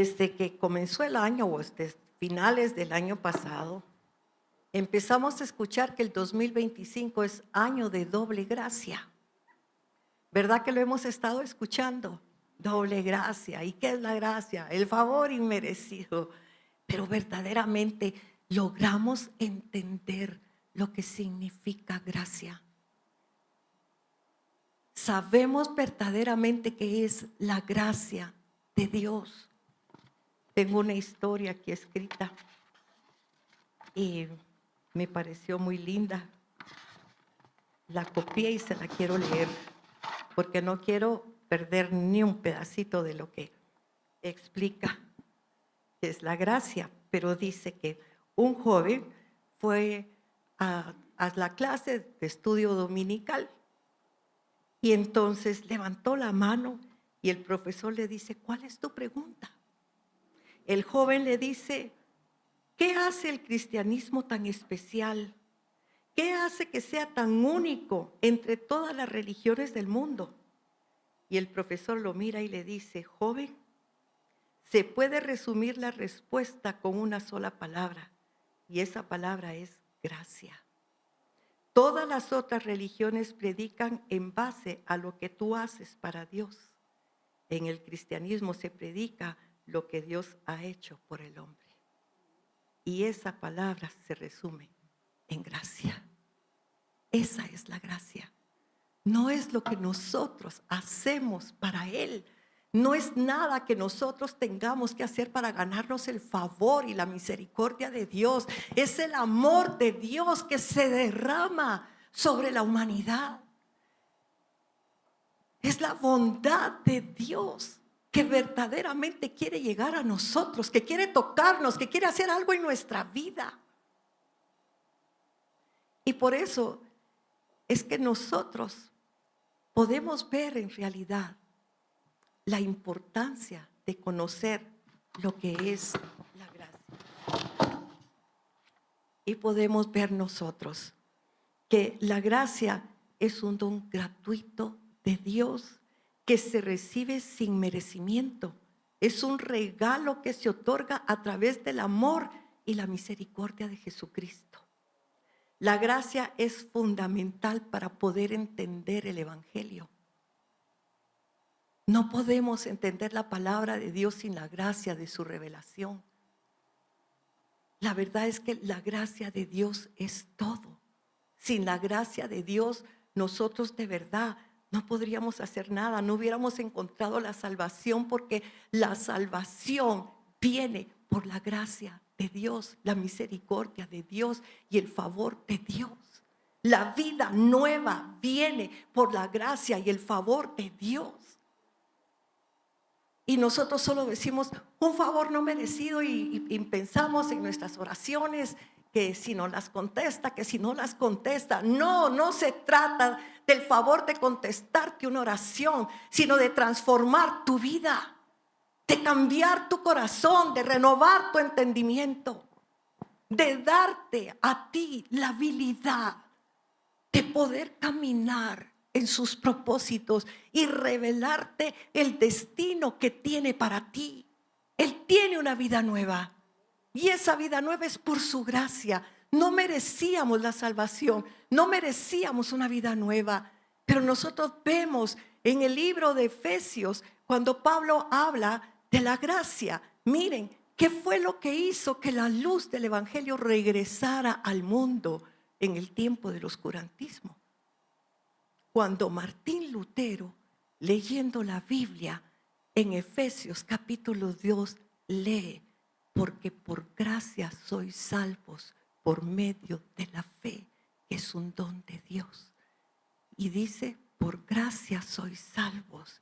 Desde que comenzó el año o desde finales del año pasado, empezamos a escuchar que el 2025 es año de doble gracia. ¿Verdad que lo hemos estado escuchando? Doble gracia. ¿Y qué es la gracia? El favor inmerecido. Pero verdaderamente logramos entender lo que significa gracia. Sabemos verdaderamente qué es la gracia de Dios. Tengo una historia aquí escrita y me pareció muy linda. La copié y se la quiero leer porque no quiero perder ni un pedacito de lo que explica que es la gracia. Pero dice que un joven fue a la clase de estudio dominical y entonces levantó la mano y el profesor le dice: ¿cuál es tu pregunta? El joven le dice: ¿qué hace el cristianismo tan especial? ¿Qué hace que sea tan único entre todas las religiones del mundo? Y el profesor lo mira y le dice: joven, se puede resumir la respuesta con una sola palabra, y esa palabra es gracia. Todas las otras religiones predican en base a lo que tú haces para Dios. En el cristianismo se predica lo que Dios ha hecho por el hombre. Y esa palabra se resume en gracia. Esa es la gracia. No es lo que nosotros hacemos para Él. No es nada que nosotros tengamos que hacer para ganarnos el favor y la misericordia de Dios. Es el amor de Dios que se derrama sobre la humanidad. Es la bondad de Dios que verdaderamente quiere llegar a nosotros, que quiere tocarnos, que quiere hacer algo en nuestra vida. Y por eso es que nosotros podemos ver en realidad la importancia de conocer lo que es la gracia. Y podemos ver nosotros que la gracia es un don gratuito de Dios que se recibe sin merecimiento. Es un regalo que se otorga a través del amor y la misericordia de Jesucristo. La gracia es fundamental para poder entender el Evangelio. No podemos entender la palabra de Dios sin la gracia de su revelación. La verdad es que la gracia de Dios es todo. Sin la gracia de Dios, nosotros de verdad no podríamos hacer nada, no hubiéramos encontrado la salvación, porque la salvación viene por la gracia de Dios, la misericordia de Dios y el favor de Dios. La vida nueva viene por la gracia y el favor de Dios. Y nosotros solo decimos un favor no merecido y pensamos en nuestras oraciones que si no las contesta, que si no las contesta. No se trata del favor de contestarte una oración, sino de transformar tu vida, de cambiar tu corazón, de renovar tu entendimiento, de darte a ti la habilidad de poder caminar en sus propósitos y revelarte el destino que tiene para ti. Él tiene una vida nueva y esa vida nueva es por su gracia. No merecíamos la salvación, no merecíamos una vida nueva, pero nosotros vemos en el libro de Efesios cuando Pablo habla de la gracia. Miren, ¿qué fue lo que hizo que la luz del evangelio regresara al mundo en el tiempo del oscurantismo? Cuando Martín Lutero, leyendo la Biblia en Efesios capítulo 2, lee: porque por gracia sois salvos por medio de la fe, que es un don de Dios. Y dice: por gracia sois salvos.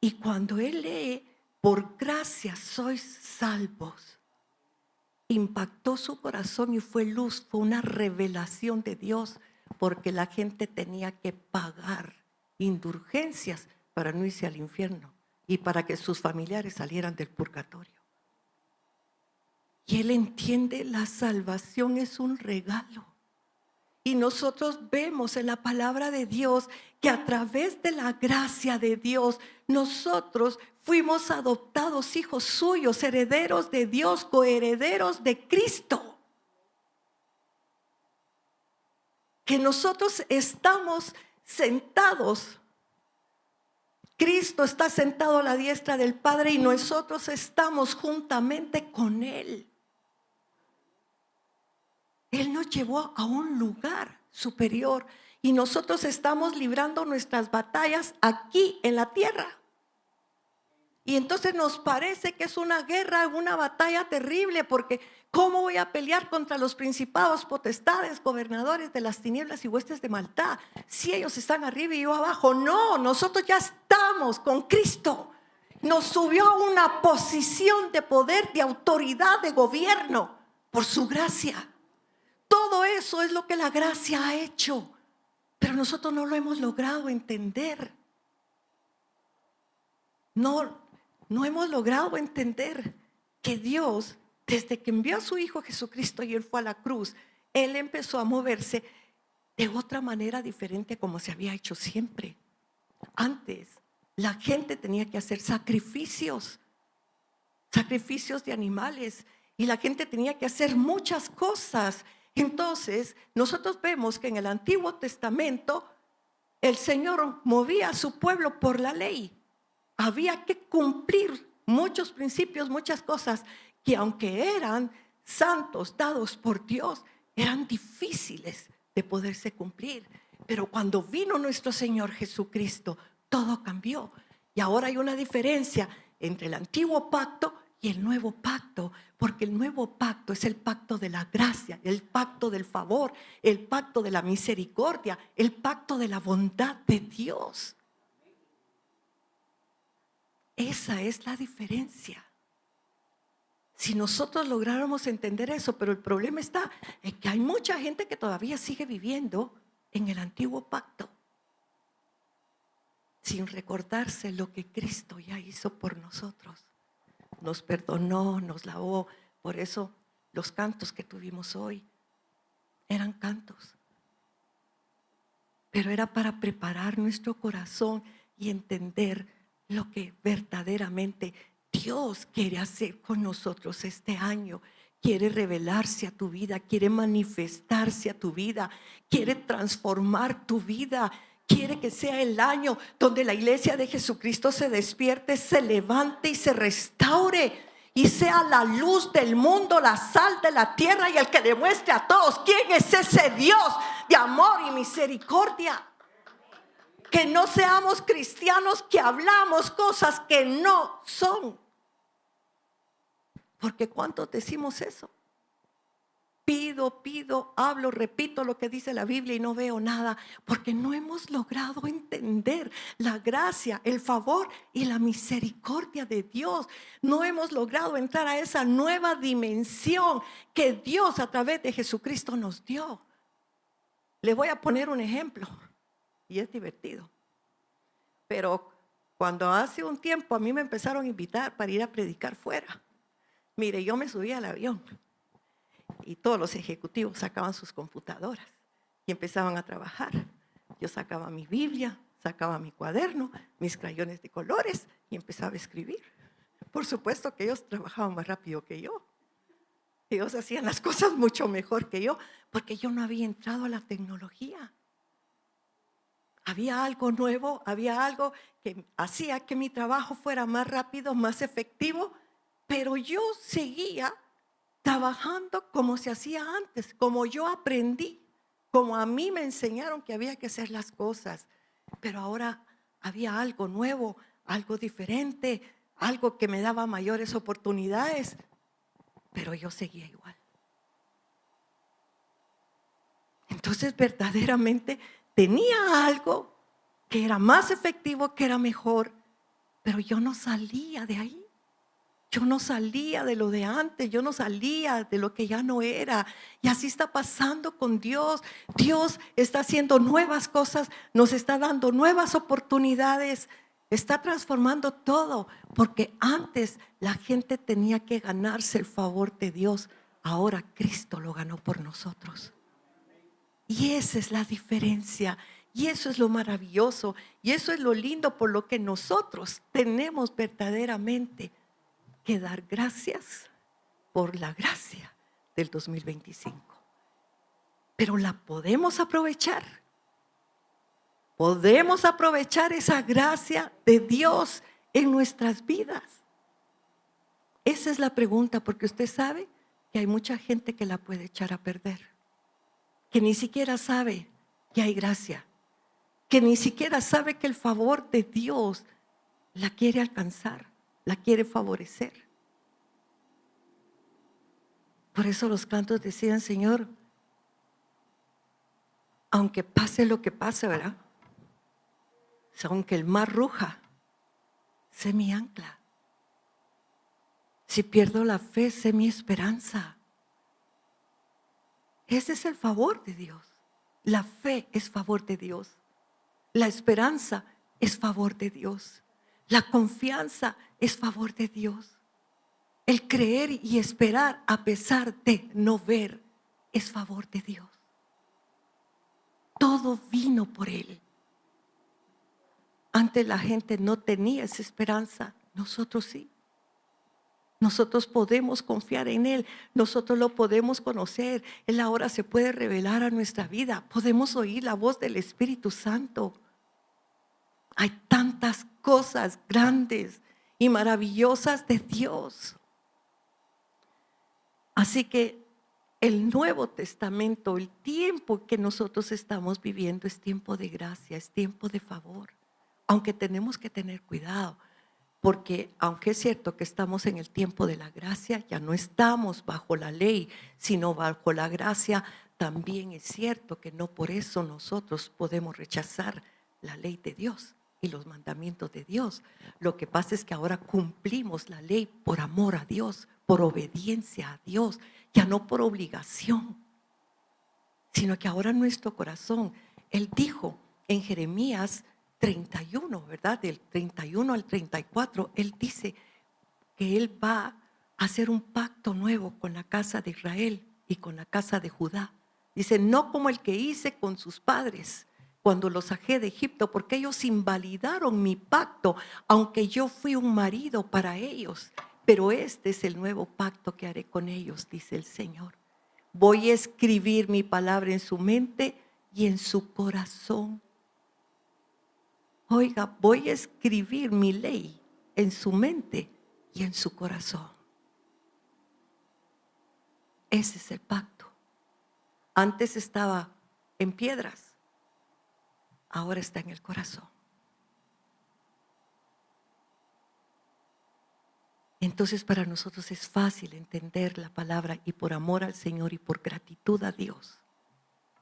Y cuando él lee: por gracia sois salvos, impactó su corazón y fue luz, fue una revelación de Dios, porque la gente tenía que pagar indulgencias para no irse al infierno y para que sus familiares salieran del purgatorio. Y él entiende, la salvación es un regalo. Y nosotros vemos en la palabra de Dios que a través de la gracia de Dios nosotros fuimos adoptados hijos suyos, herederos de Dios, coherederos de Cristo. Que nosotros estamos sentados. Cristo está sentado a la diestra del Padre y nosotros estamos juntamente con Él. Él nos llevó a un lugar superior y nosotros estamos librando nuestras batallas aquí en la tierra. Y entonces nos parece que es una guerra, una batalla terrible, porque ¿cómo voy a pelear contra los principados, potestades, gobernadores de las tinieblas y huestes de maldad? Si ellos están arriba y yo abajo. No, nosotros ya estamos con Cristo. Nos subió a una posición de poder, de autoridad, de gobierno, por su gracia. Todo eso es lo que la gracia ha hecho, pero nosotros no lo hemos logrado entender. No hemos logrado entender que Dios, desde que envió a su Hijo Jesucristo y Él fue a la cruz, Él empezó a moverse de otra manera diferente a como se había hecho siempre. Antes, la gente tenía que hacer sacrificios de animales, y la gente tenía que hacer muchas cosas. Entonces, nosotros vemos que en el Antiguo Testamento el Señor movía a su pueblo por la ley. Había que cumplir muchos principios, muchas cosas que aunque eran santos dados por Dios, eran difíciles de poderse cumplir. Pero cuando vino nuestro Señor Jesucristo, todo cambió. Y ahora hay una diferencia entre el antiguo pacto y el nuevo pacto, porque el nuevo pacto es el pacto de la gracia, el pacto del favor, el pacto de la misericordia, el pacto de la bondad de Dios. Esa es la diferencia. Si nosotros lográramos entender eso, pero el problema está en que hay mucha gente que todavía sigue viviendo en el antiguo pacto, sin recordarse lo que Cristo ya hizo por nosotros. Nos perdonó, nos lavó. Por eso los cantos que tuvimos hoy eran cantos. Pero era para preparar nuestro corazón y entender lo que verdaderamente Dios quiere hacer con nosotros este año. Quiere revelarse a tu vida, quiere manifestarse a tu vida, quiere transformar tu vida. Quiere que sea el año donde la iglesia de Jesucristo se despierte, se levante y se restaure y sea la luz del mundo, la sal de la tierra y el que demuestre a todos quién es ese Dios de amor y misericordia. Que no seamos cristianos que hablamos cosas que no son. Porque ¿cuántos decimos eso? Pido, hablo, repito lo que dice la Biblia y no veo nada, porque no hemos logrado entender la gracia, el favor y la misericordia de Dios. No hemos logrado entrar a esa nueva dimensión que Dios a través de Jesucristo nos dio. Le voy a poner un ejemplo y es divertido. Pero cuando hace un tiempo a mí me empezaron a invitar para ir a predicar fuera. Mire, yo me subí al avión y todos los ejecutivos sacaban sus computadoras y empezaban a trabajar. Yo sacaba mi Biblia, sacaba mi cuaderno, mis crayones de colores y empezaba a escribir. Por supuesto que ellos trabajaban más rápido que yo. Ellos hacían las cosas mucho mejor que yo, porque yo no había entrado a la tecnología. Había algo nuevo, había algo que hacía que mi trabajo fuera más rápido, más efectivo, pero yo seguía trabajando como se hacía antes, como yo aprendí, como a mí me enseñaron que había que hacer las cosas. Pero ahora había algo nuevo, algo diferente, algo que me daba mayores oportunidades, pero yo seguía igual. Entonces verdaderamente tenía algo que era más efectivo, que era mejor, pero yo no salía de ahí. Yo no salía de lo de antes, yo no salía de lo que ya no era. Y así está pasando con Dios. Dios está haciendo nuevas cosas, nos está dando nuevas oportunidades, está transformando todo. Porque antes la gente tenía que ganarse el favor de Dios. Ahora Cristo lo ganó por nosotros. Y esa es la diferencia Y eso es lo maravilloso. Y eso es lo lindo por lo que nosotros tenemos verdaderamente que dar gracias por la gracia del 2025. Pero la podemos aprovechar. Podemos aprovechar esa gracia de Dios en nuestras vidas. Esa es la pregunta, porque usted sabe que hay mucha gente que la puede echar a perder, que ni siquiera sabe que hay gracia, que ni siquiera sabe que el favor de Dios la quiere alcanzar, la quiere favorecer. Por eso los cantos decían, Señor, aunque pase lo que pase, ¿verdad? O sea, aunque el mar ruja, sé mi ancla. Si pierdo la fe, sé mi esperanza. Ese es el favor de Dios. La fe es favor de Dios. La esperanza es favor de Dios. La confianza es favor de Dios. El creer y esperar a pesar de no ver es favor de Dios. Todo vino por Él. Antes la gente no tenía esa esperanza, nosotros sí. Nosotros podemos confiar en Él, nosotros lo podemos conocer. Él ahora se puede revelar a nuestra vida. Podemos oír la voz del Espíritu Santo. Hay tantas cosas grandes y maravillosas de Dios. Así que el Nuevo Testamento, el tiempo que nosotros estamos viviendo es tiempo de gracia, es tiempo de favor. Aunque tenemos que tener cuidado. Porque aunque es cierto que estamos en el tiempo de la gracia, ya no estamos bajo la ley, sino bajo la gracia, también es cierto que no por eso nosotros podemos rechazar la ley de Dios y los mandamientos de Dios. Lo que pasa es que ahora cumplimos la ley por amor a Dios, por obediencia a Dios, ya no por obligación, sino que ahora nuestro corazón, Él dijo en Jeremías 31, ¿verdad? Del 31 al 34, Él dice que Él va a hacer un pacto nuevo con la casa de Israel y con la casa de Judá. Dice, no como el que hice con sus padres cuando los saqué de Egipto, porque ellos invalidaron mi pacto, aunque yo fui un marido para ellos. Pero este es el nuevo pacto que haré con ellos, dice el Señor. Voy a escribir mi palabra en su mente y en su corazón. Oiga, voy a escribir mi ley en su mente y en su corazón. Ese es el pacto. Antes estaba en piedras, ahora está en el corazón. Entonces para nosotros es fácil entender la palabra y por amor al Señor y por gratitud a Dios,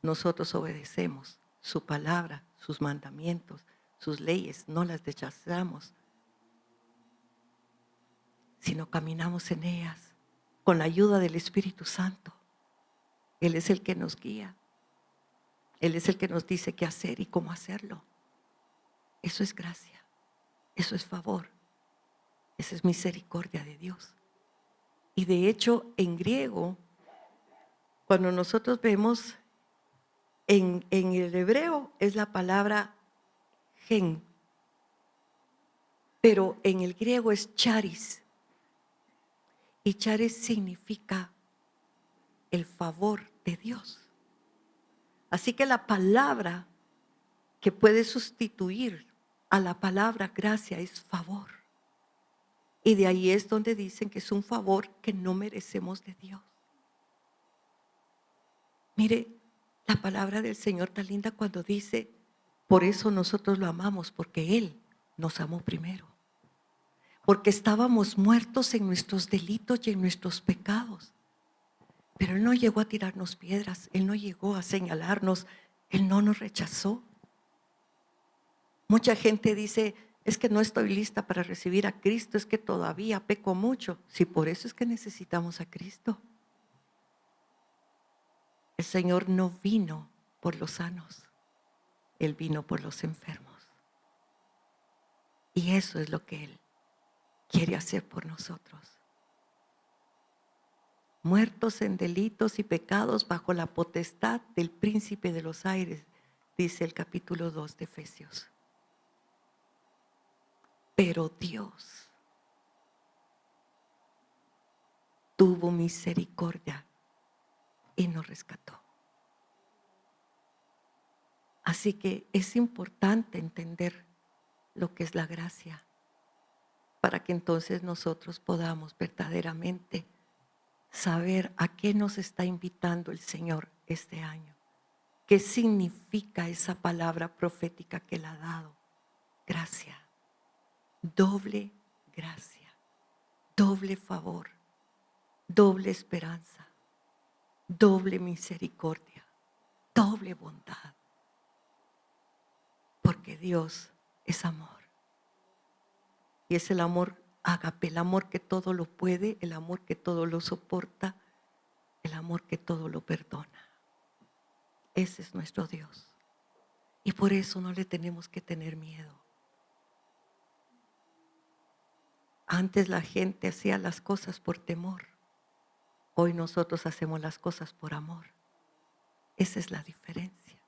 nosotros obedecemos su palabra, sus mandamientos, sus leyes, no las rechazamos, sino caminamos en ellas con la ayuda del Espíritu Santo. Él es el que nos guía. Él es el que nos dice qué hacer y cómo hacerlo. Eso es gracia, eso es favor, esa es misericordia de Dios. Y de hecho, en griego, cuando nosotros vemos en el hebreo, es la palabra gen, pero en el griego es charis. Y charis significa el favor de Dios. Así que la palabra que puede sustituir a la palabra gracia es favor. Y de ahí es donde dicen que es un favor que no merecemos de Dios. Mire, la palabra del Señor tan linda cuando dice, por eso nosotros lo amamos, porque Él nos amó primero. Porque estábamos muertos en nuestros delitos y en nuestros pecados. Pero Él no llegó a tirarnos piedras, Él no llegó a señalarnos, Él no nos rechazó. Mucha gente dice, es que no estoy lista para recibir a Cristo, es que todavía peco mucho. Sí, por eso es que necesitamos a Cristo. El Señor no vino por los sanos, Él vino por los enfermos. Y eso es lo que Él quiere hacer por nosotros. Muertos en delitos y pecados bajo la potestad del príncipe de los aires, dice el capítulo 2 de Efesios. Pero Dios tuvo misericordia y nos rescató. Así que es importante entender lo que es la gracia, para que entonces nosotros podamos verdaderamente saber a qué nos está invitando el Señor este año. ¿Qué significa esa palabra profética que Él ha dado? Gracia, doble gracia, doble favor, doble esperanza, doble misericordia, doble bondad. Porque Dios es amor. Y es el amor ágape, el amor que todo lo puede, el amor que todo lo soporta, el amor que todo lo perdona. Ese es nuestro Dios. Y por eso no le tenemos que tener miedo. Antes la gente hacía las cosas por temor. Hoy nosotros hacemos las cosas por amor. Esa es la diferencia.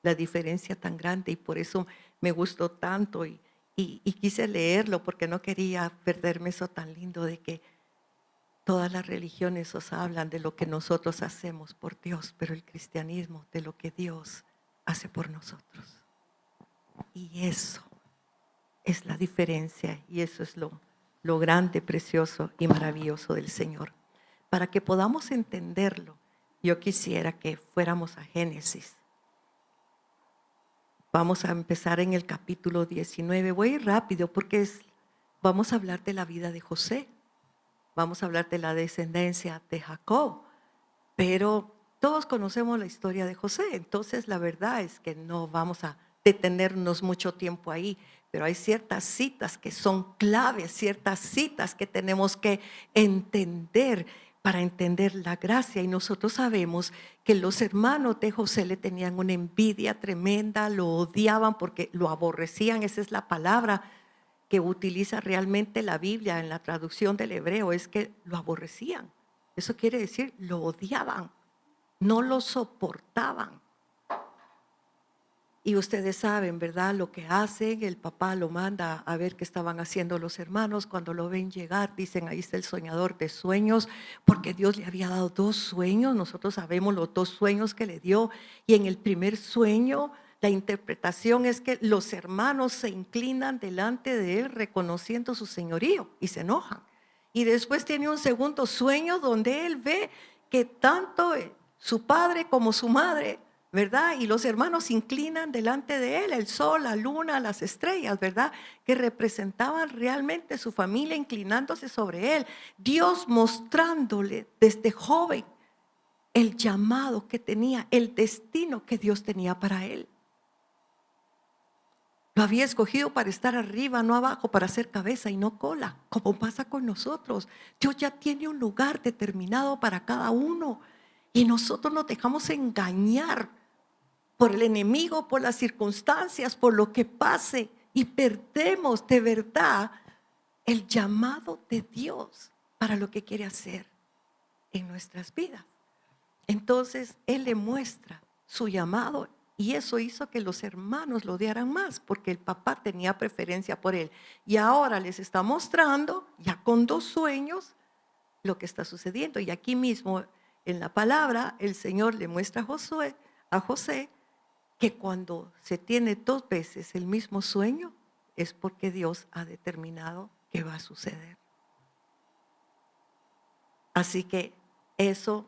La diferencia tan grande, y por eso me gustó tanto y quise leerlo, porque no quería perderme eso tan lindo de que todas las religiones os hablan de lo que nosotros hacemos por Dios, pero el cristianismo de lo que Dios hace por nosotros. Y eso es la diferencia, y eso es lo grande, precioso y maravilloso del Señor. Para que podamos entenderlo, yo quisiera que fuéramos a Génesis. Vamos a empezar en el capítulo 19. Voy a ir rápido porque vamos a hablar de la vida de José. Vamos a hablar de la descendencia de Jacob. Pero todos conocemos la historia de José. Entonces la verdad es que no vamos a detenernos mucho tiempo ahí. Pero hay ciertas citas que son claves, ciertas citas que tenemos que entender para entender la gracia. Y nosotros sabemos que los hermanos de José le tenían una envidia tremenda, lo odiaban porque lo aborrecían. Esa es la palabra que utiliza realmente la Biblia en la traducción del hebreo, es que lo aborrecían. Eso quiere decir, lo odiaban, no lo soportaban. Y ustedes saben, ¿verdad? Lo que hacen, el papá lo manda a ver qué estaban haciendo los hermanos. Cuando lo ven llegar, dicen, ahí está el soñador de sueños, porque Dios le había dado 2 sueños. Nosotros sabemos los 2 sueños que le dio. Y en el primer sueño, la interpretación es que los hermanos se inclinan delante de él reconociendo su señorío y se enojan. Y después tiene un segundo sueño donde él ve que tanto su padre como su madre, ¿verdad? Y los hermanos se inclinan delante de él, el sol, la luna, las estrellas, ¿verdad? Que representaban realmente su familia inclinándose sobre él. Dios mostrándole desde joven el llamado que tenía, el destino que Dios tenía para él. Lo había escogido para estar arriba, no abajo, para ser cabeza y no cola, como pasa con nosotros. Dios ya tiene un lugar determinado para cada uno y nosotros nos dejamos engañar por el enemigo, por las circunstancias, por lo que pase, y perdemos de verdad el llamado de Dios para lo que quiere hacer en nuestras vidas. Entonces Él le muestra su llamado y eso hizo que los hermanos lo odiaran más porque el papá tenía preferencia por él. Y ahora les está mostrando, ya con 2 sueños, lo que está sucediendo. Y aquí mismo en la palabra el Señor le muestra a José que cuando se tiene 2 veces el mismo sueño es porque Dios ha determinado que va a suceder. Así que eso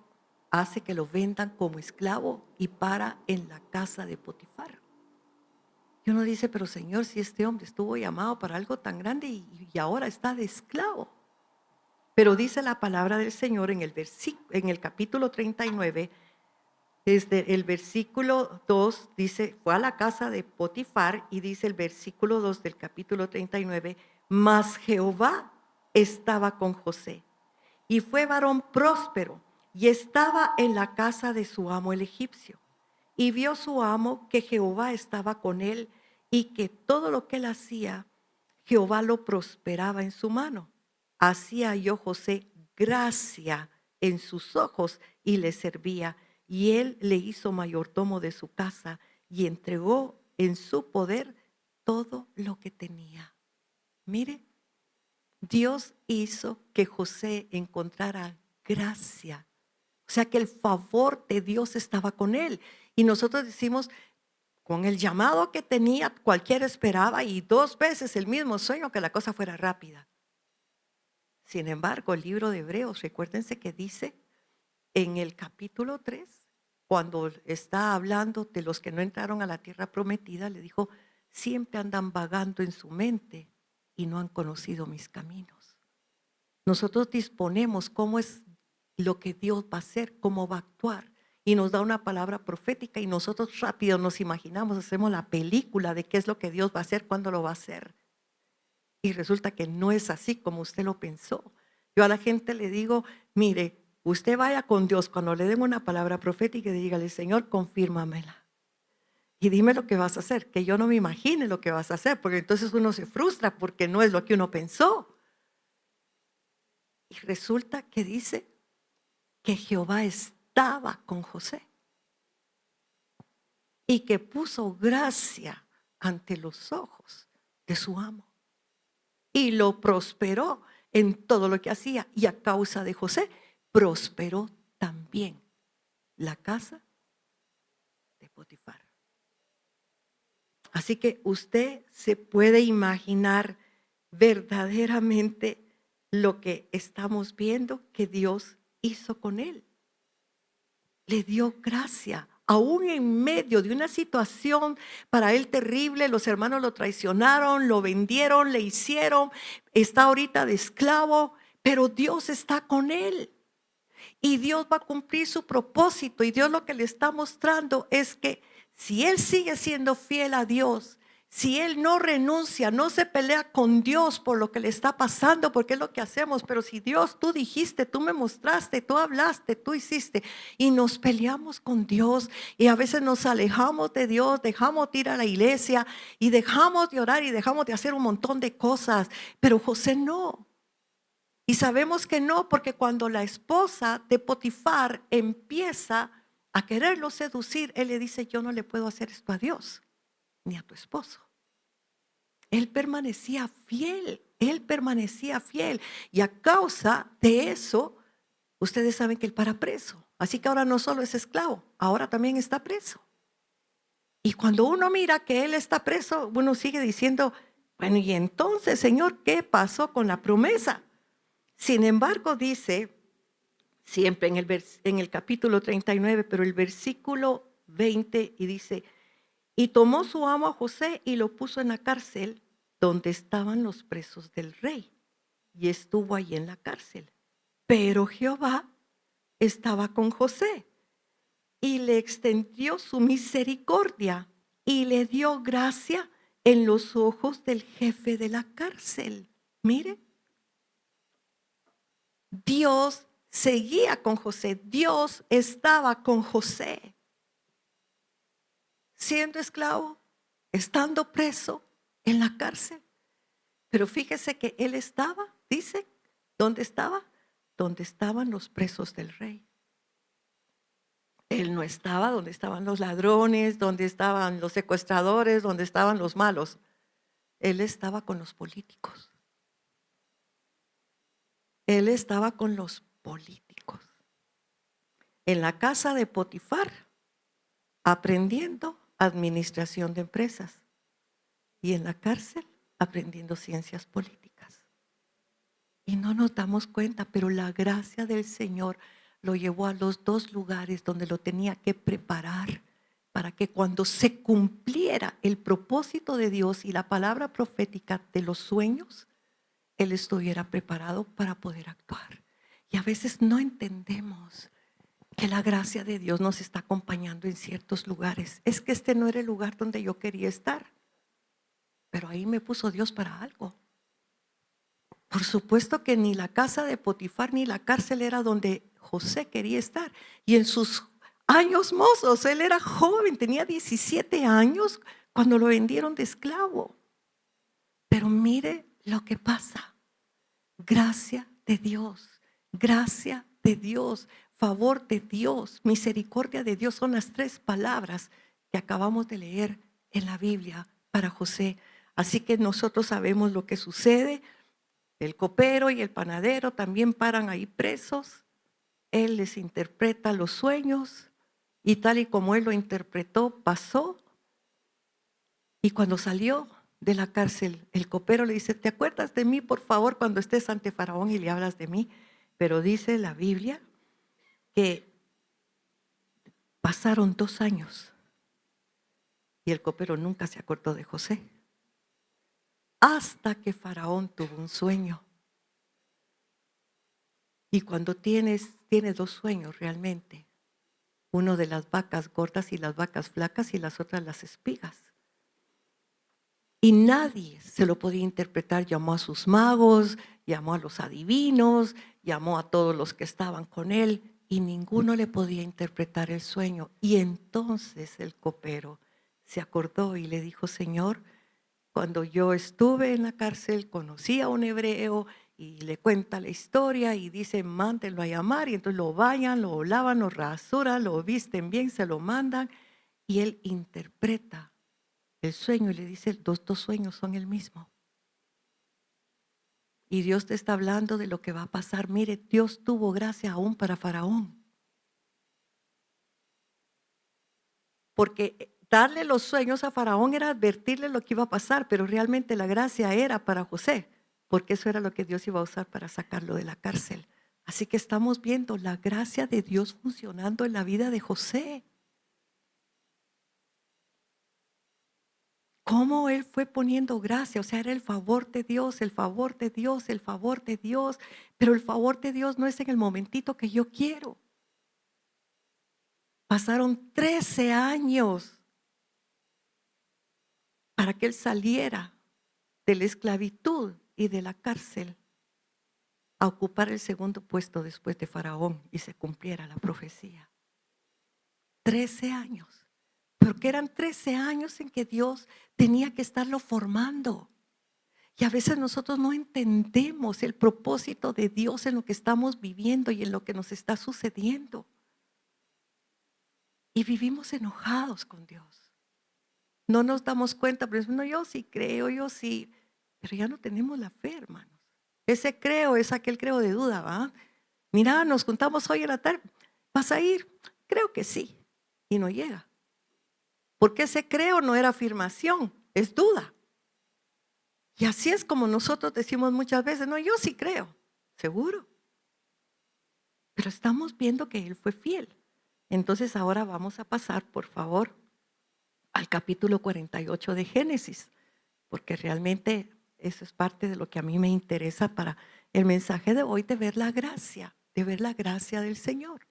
hace que lo vendan como esclavo y para en la casa de Potifar. Y uno dice, pero Señor, si este hombre estuvo llamado para algo tan grande y ahora está de esclavo. Pero dice la palabra del Señor en el capítulo 39, desde el versículo 2, dice, fue a la casa de Potifar y dice el versículo 2 del capítulo 39, mas Jehová estaba con José y fue varón próspero y estaba en la casa de su amo el egipcio. Y vio su amo que Jehová estaba con él y que todo lo que él hacía, Jehová lo prosperaba en su mano. Así halló José gracia en sus ojos y le servía. Y él le hizo mayordomo de su casa y entregó en su poder todo lo que tenía. Mire, Dios hizo que José encontrara gracia. O sea que el favor de Dios estaba con él. Y nosotros decimos, con el llamado que tenía, cualquiera esperaba y 2 veces el mismo sueño, que la cosa fuera rápida. Sin embargo, el libro de Hebreos, recuérdense que dice en el capítulo 3, cuando está hablando de los que no entraron a la tierra prometida, le dijo, siempre andan vagando en su mente y no han conocido mis caminos. Nosotros disponemos cómo es lo que Dios va a hacer, cómo va a actuar. Y nos da una palabra profética y nosotros rápido nos imaginamos, hacemos la película de qué es lo que Dios va a hacer, cuándo lo va a hacer. Y resulta que no es así como usted lo pensó. Yo a la gente le digo, mire, usted vaya con Dios cuando le den una palabra profética y dígale, Señor, confírmamela. Y dime lo que vas a hacer, que yo no me imagine lo que vas a hacer, porque entonces uno se frustra porque no es lo que uno pensó. Y resulta que dice que Jehová estaba con José y que puso gracia ante los ojos de su amo y lo prosperó en todo lo que hacía, y a causa de José prosperó también la casa de Potifar. Así que usted se puede imaginar verdaderamente lo que estamos viendo que Dios hizo con él. Le dio gracia, aún en medio de una situación para él terrible. Los hermanos lo traicionaron, lo vendieron, le hicieron, está ahorita de esclavo, pero Dios está con él. Y Dios va a cumplir su propósito. Y Dios lo que le está mostrando es que si él sigue siendo fiel a Dios, si él no renuncia, no se pelea con Dios por lo que le está pasando, porque es lo que hacemos. Pero si Dios, tú dijiste, tú me mostraste, tú hablaste, tú hiciste, y nos peleamos con Dios, y a veces nos alejamos de Dios, dejamos de ir a la iglesia, y dejamos de orar, y dejamos de hacer un montón de cosas. Pero José no. Y sabemos que no, porque cuando la esposa de Potifar empieza a quererlo seducir, él le dice, yo no le puedo hacer esto a Dios, ni a tu esposo. Él permanecía fiel, él permanecía fiel. Y a causa de eso, ustedes saben que él para preso. Así que ahora no solo es esclavo, ahora también está preso. Y cuando uno mira que él está preso, uno sigue diciendo, bueno, y entonces, Señor, ¿qué pasó con la promesa? Sin embargo, dice, siempre en el capítulo 39, pero el versículo 20, y dice, y tomó su amo a José y lo puso en la cárcel donde estaban los presos del rey, y estuvo allí en la cárcel. Pero Jehová estaba con José y le extendió su misericordia y le dio gracia en los ojos del jefe de la cárcel. Mire. Dios seguía con José, Dios estaba con José. Siendo esclavo, estando preso en la cárcel. Pero fíjese que él estaba, dice, ¿dónde estaba? Donde estaban los presos del rey. Él no estaba donde estaban los ladrones, donde estaban los secuestradores, donde estaban los malos. Él estaba con los políticos. Él estaba con los políticos. En la casa de Potifar, aprendiendo administración de empresas. Y en la cárcel, aprendiendo ciencias políticas. Y no nos damos cuenta, pero la gracia del Señor lo llevó a los 2 lugares donde lo tenía que preparar para que cuando se cumpliera el propósito de Dios y la palabra profética de los sueños, él estuviera preparado para poder actuar. Y a veces no entendemos que la gracia de Dios nos está acompañando en ciertos lugares. Es que este no era el lugar donde yo quería estar, pero ahí me puso Dios para algo. Por supuesto que ni la casa de Potifar ni la cárcel era donde José quería estar. Y en sus años mozos, él era joven, tenía 17 años cuando lo vendieron de esclavo. Pero mire lo que pasa. Gracia de Dios, gracia de Dios, favor de Dios, misericordia de Dios son las 3 palabras que acabamos de leer en la Biblia para José. Así que nosotros sabemos lo que sucede. El copero y el panadero también paran ahí presos. Él les interpreta los sueños y tal y como él lo interpretó, pasó. Y cuando salió de la cárcel, el copero le dice, ¿te acuerdas de mí, por favor, cuando estés ante Faraón y le hablas de mí? Pero dice la Biblia que pasaron 2 años y el copero nunca se acordó de José. Hasta que Faraón tuvo un sueño. Y cuando tienes 2 sueños realmente, uno de las vacas gordas y las vacas flacas y las otras las espigas. Y nadie se lo podía interpretar, llamó a sus magos, llamó a los adivinos, llamó a todos los que estaban con él y ninguno le podía interpretar el sueño. Y entonces el copero se acordó y le dijo, Señor, cuando yo estuve en la cárcel conocí a un hebreo y le cuenta la historia y dice, mándenlo a llamar y entonces lo bañan, lo lavan, lo rasuran, lo visten bien, se lo mandan y él interpreta el sueño y le dice, los 2 sueños son el mismo. Y Dios te está hablando de lo que va a pasar. Mire, Dios tuvo gracia aún para Faraón. Porque darle los sueños a Faraón era advertirle lo que iba a pasar, pero realmente la gracia era para José, porque eso era lo que Dios iba a usar para sacarlo de la cárcel. Así que estamos viendo la gracia de Dios funcionando en la vida de José. Cómo él fue poniendo gracia, o sea, era el favor de Dios, el favor de Dios, el favor de Dios, pero el favor de Dios no es en el momentito que yo quiero. Pasaron 13 años para que él saliera de la esclavitud y de la cárcel a ocupar el segundo puesto después de Faraón y se cumpliera la profecía. 13 años. Porque eran 13 años en que Dios tenía que estarlo formando. Y a veces nosotros no entendemos el propósito de Dios en lo que estamos viviendo y en lo que nos está sucediendo. Y vivimos enojados con Dios. No nos damos cuenta, pero no, yo sí creo, yo sí. Pero ya no tenemos la fe, hermanos. Ese creo es aquel creo de duda, ¿va? Mira, nos juntamos hoy en la tarde. ¿Vas a ir? Creo que sí. Y no llega. Porque ese creo no era afirmación, es duda. Y así es como nosotros decimos muchas veces, no, yo sí creo, seguro. Pero estamos viendo que él fue fiel. Entonces ahora vamos a pasar, por favor, al capítulo 48 de Génesis, porque realmente eso es parte de lo que a mí me interesa para el mensaje de hoy, de ver la gracia del Señor.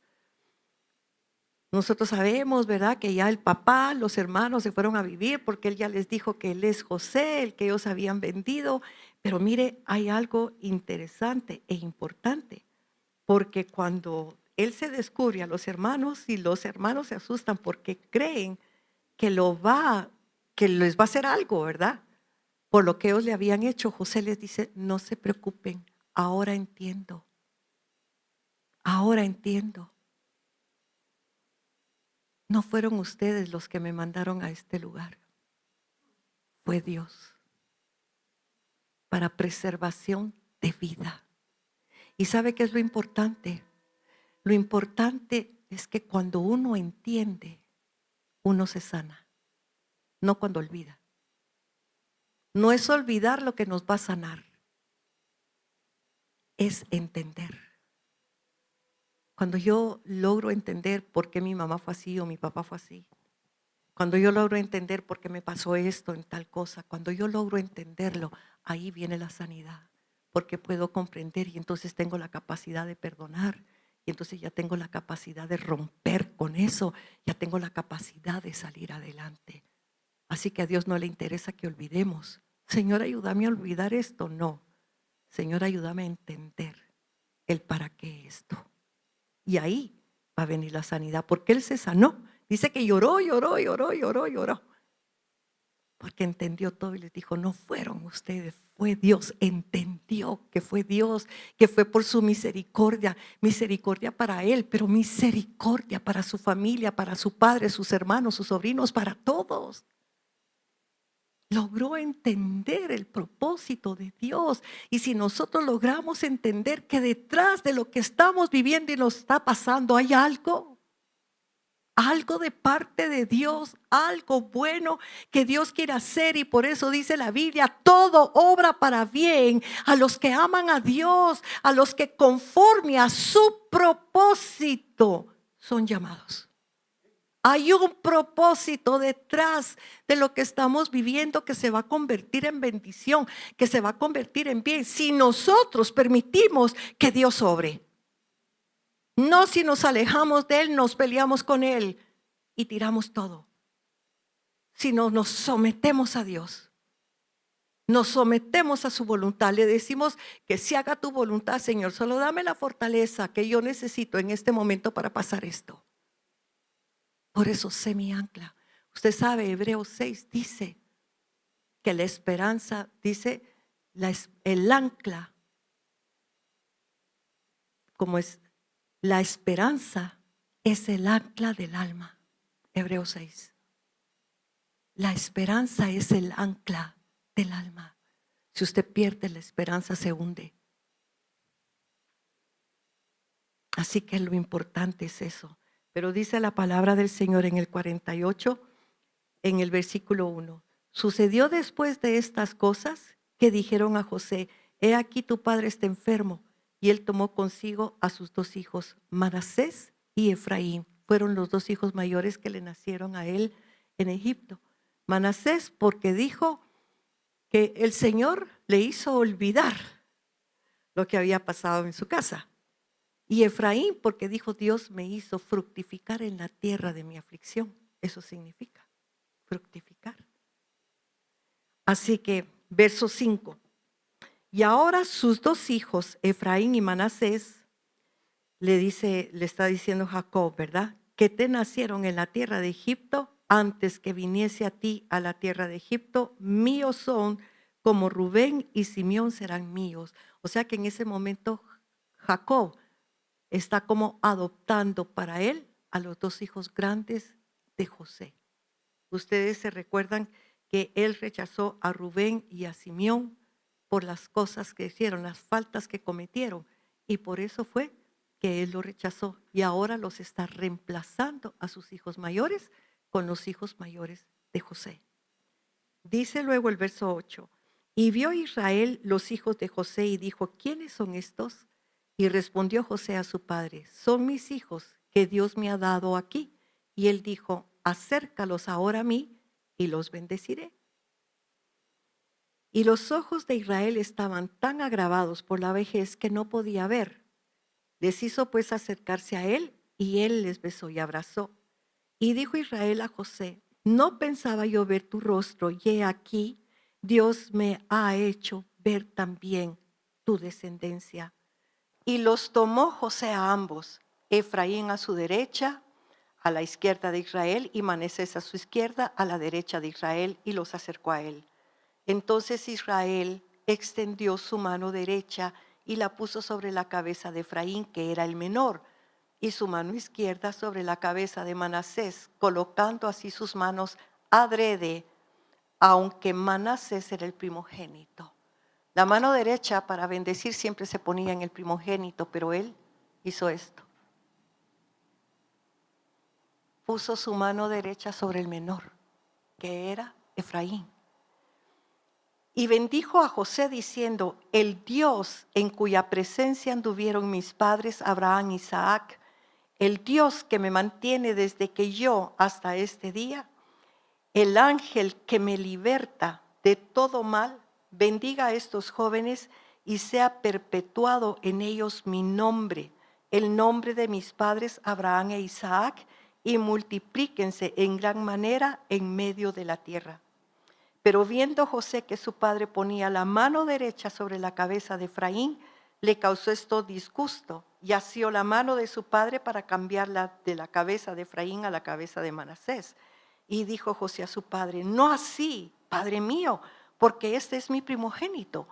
Nosotros sabemos, ¿verdad?, que ya el papá, los hermanos se fueron a vivir porque él ya les dijo que él es José, el que ellos habían vendido. Pero mire, hay algo interesante e importante, porque cuando él se descubre a los hermanos y los hermanos se asustan porque creen que que les va a hacer algo, ¿verdad? Por lo que ellos le habían hecho, José les dice, no se preocupen, ahora entiendo. Ahora entiendo. No fueron ustedes los que me mandaron a este lugar. Fue Dios. Para preservación de vida. ¿Y sabe qué es lo importante? Lo importante es que cuando uno entiende, uno se sana. No cuando olvida. No es olvidar lo que nos va a sanar. Es entender. Cuando yo logro entender por qué mi mamá fue así o mi papá fue así. Cuando yo logro entender por qué me pasó esto en tal cosa. Cuando yo logro entenderlo, ahí viene la sanidad. Porque puedo comprender y entonces tengo la capacidad de perdonar. Y entonces ya tengo la capacidad de romper con eso. Ya tengo la capacidad de salir adelante. Así que a Dios no le interesa que olvidemos. Señor, ayúdame a olvidar esto. No. Señor, ayúdame a entender el para qué esto. Y ahí va a venir la sanidad, porque él se sanó. Dice que lloró. porque entendió todo y les dijo, no fueron ustedes, fue Dios. Entendió que fue Dios, que fue por su misericordia, misericordia para él, pero misericordia para su familia, para su padre, sus hermanos, sus sobrinos, para todos. Logró entender el propósito de Dios. Y si nosotros logramos entender que detrás de lo que estamos viviendo y nos está pasando hay algo de parte de Dios, algo bueno que Dios quiere hacer, y por eso dice la Biblia, todo obra para bien a los que aman a Dios, a los que conforme a su propósito son llamados. Hay un propósito detrás de lo que estamos viviendo que se va a convertir en bendición, que se va a convertir en bien, si nosotros permitimos que Dios obre. No si nos alejamos de Él, nos peleamos con Él y tiramos todo. Sino nos sometemos a Dios. Nos sometemos a su voluntad. Le decimos que se haga tu voluntad, Señor. Solo dame la fortaleza que yo necesito en este momento para pasar esto. Por eso sé mi ancla. Usted sabe, Hebreos 6 dice que la esperanza, dice el ancla, como es. La esperanza es el ancla del alma. Hebreos 6. La esperanza es el ancla del alma. Si usted pierde la esperanza, se hunde. Así que lo importante es eso. Pero dice la palabra del Señor en el 48, en el versículo 1. Sucedió después de estas cosas que dijeron a José, he aquí tu padre está enfermo. Y él tomó consigo a sus dos hijos, Manasés y Efraín. Fueron los dos hijos mayores que le nacieron a él en Egipto. Manasés porque dijo que el Señor le hizo olvidar lo que había pasado en su casa. Y Efraín porque dijo, Dios me hizo fructificar en la tierra de mi aflicción. Eso significa fructificar. Así que, verso 5. Y ahora sus dos hijos, Efraín y Manasés, le está diciendo Jacob, ¿verdad? Que te nacieron en la tierra de Egipto, antes que viniese a ti a la tierra de Egipto, míos son, como Rubén y Simeón serán míos. O sea que en ese momento Jacob está como adoptando para él a los dos hijos grandes de José. Ustedes se recuerdan que él rechazó a Rubén y a Simeón por las cosas que hicieron, las faltas que cometieron, y por eso fue que él lo rechazó, y ahora los está reemplazando a sus hijos mayores con los hijos mayores de José. Dice luego el verso 8, y vio Israel los hijos de José y dijo, ¿quiénes son estos? Y respondió José a su padre, son mis hijos que Dios me ha dado aquí. Y él dijo, acércalos ahora a mí y los bendeciré. Y los ojos de Israel estaban tan agravados por la vejez que no podía ver. Les hizo pues acercarse a él, y él les besó y abrazó. Y dijo Israel a José, no pensaba yo ver tu rostro, y he aquí, Dios me ha hecho ver también tu descendencia. Y los tomó José a ambos, Efraín a su derecha, a la izquierda de Israel, y Manasés a su izquierda, a la derecha de Israel, y los acercó a él. Entonces Israel extendió su mano derecha y la puso sobre la cabeza de Efraín, que era el menor, y su mano izquierda sobre la cabeza de Manasés, colocando así sus manos adrede, aunque Manasés era el primogénito. La mano derecha para bendecir siempre se ponía en el primogénito, pero él hizo esto. Puso su mano derecha sobre el menor, que era Efraín. Y bendijo a José diciendo, el Dios en cuya presencia anduvieron mis padres Abraham y Isaac, el Dios que me mantiene desde que yo hasta este día, el ángel que me liberta de todo mal, bendiga a estos jóvenes y sea perpetuado en ellos mi nombre, el nombre de mis padres Abraham e Isaac, y multiplíquense en gran manera en medio de la tierra. Pero viendo José que su padre ponía la mano derecha sobre la cabeza de Efraín, le causó esto disgusto, y asió la mano de su padre para cambiarla de la cabeza de Efraín a la cabeza de Manasés. Y dijo José a su padre: no así, padre mío, porque este es mi primogénito.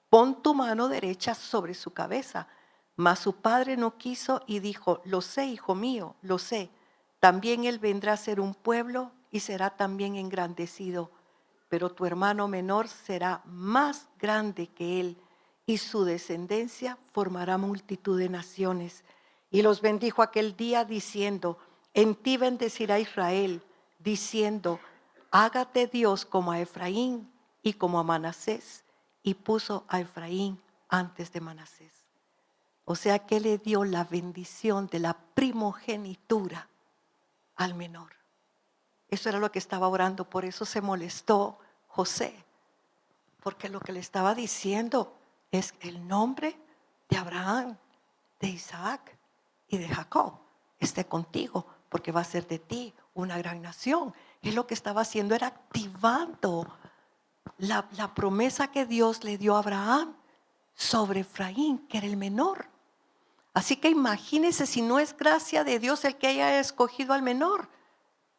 Pon tu mano derecha sobre su cabeza. Mas su padre no quiso y dijo: lo sé, hijo mío, lo sé. También él vendrá a ser un pueblo y será también engrandecido. Pero tu hermano menor será más grande que él, y su descendencia formará multitud de naciones. Y los bendijo aquel día diciendo: en ti bendecirá Israel, diciendo: hágate Dios como a Efraín y como a Manasés. Y puso a Efraín antes de Manasés. O sea que le dio la bendición de la primogenitura al menor. Eso era lo que estaba orando, por eso se molestó José, porque lo que le estaba diciendo es el nombre de Abraham, de Isaac y de Jacob esté contigo, porque va a ser de ti una gran nación. Y lo que estaba haciendo era activando la promesa que Dios le dio a Abraham sobre Efraín, que era el menor. Así que imagínense si no es gracia de Dios el que haya escogido al menor,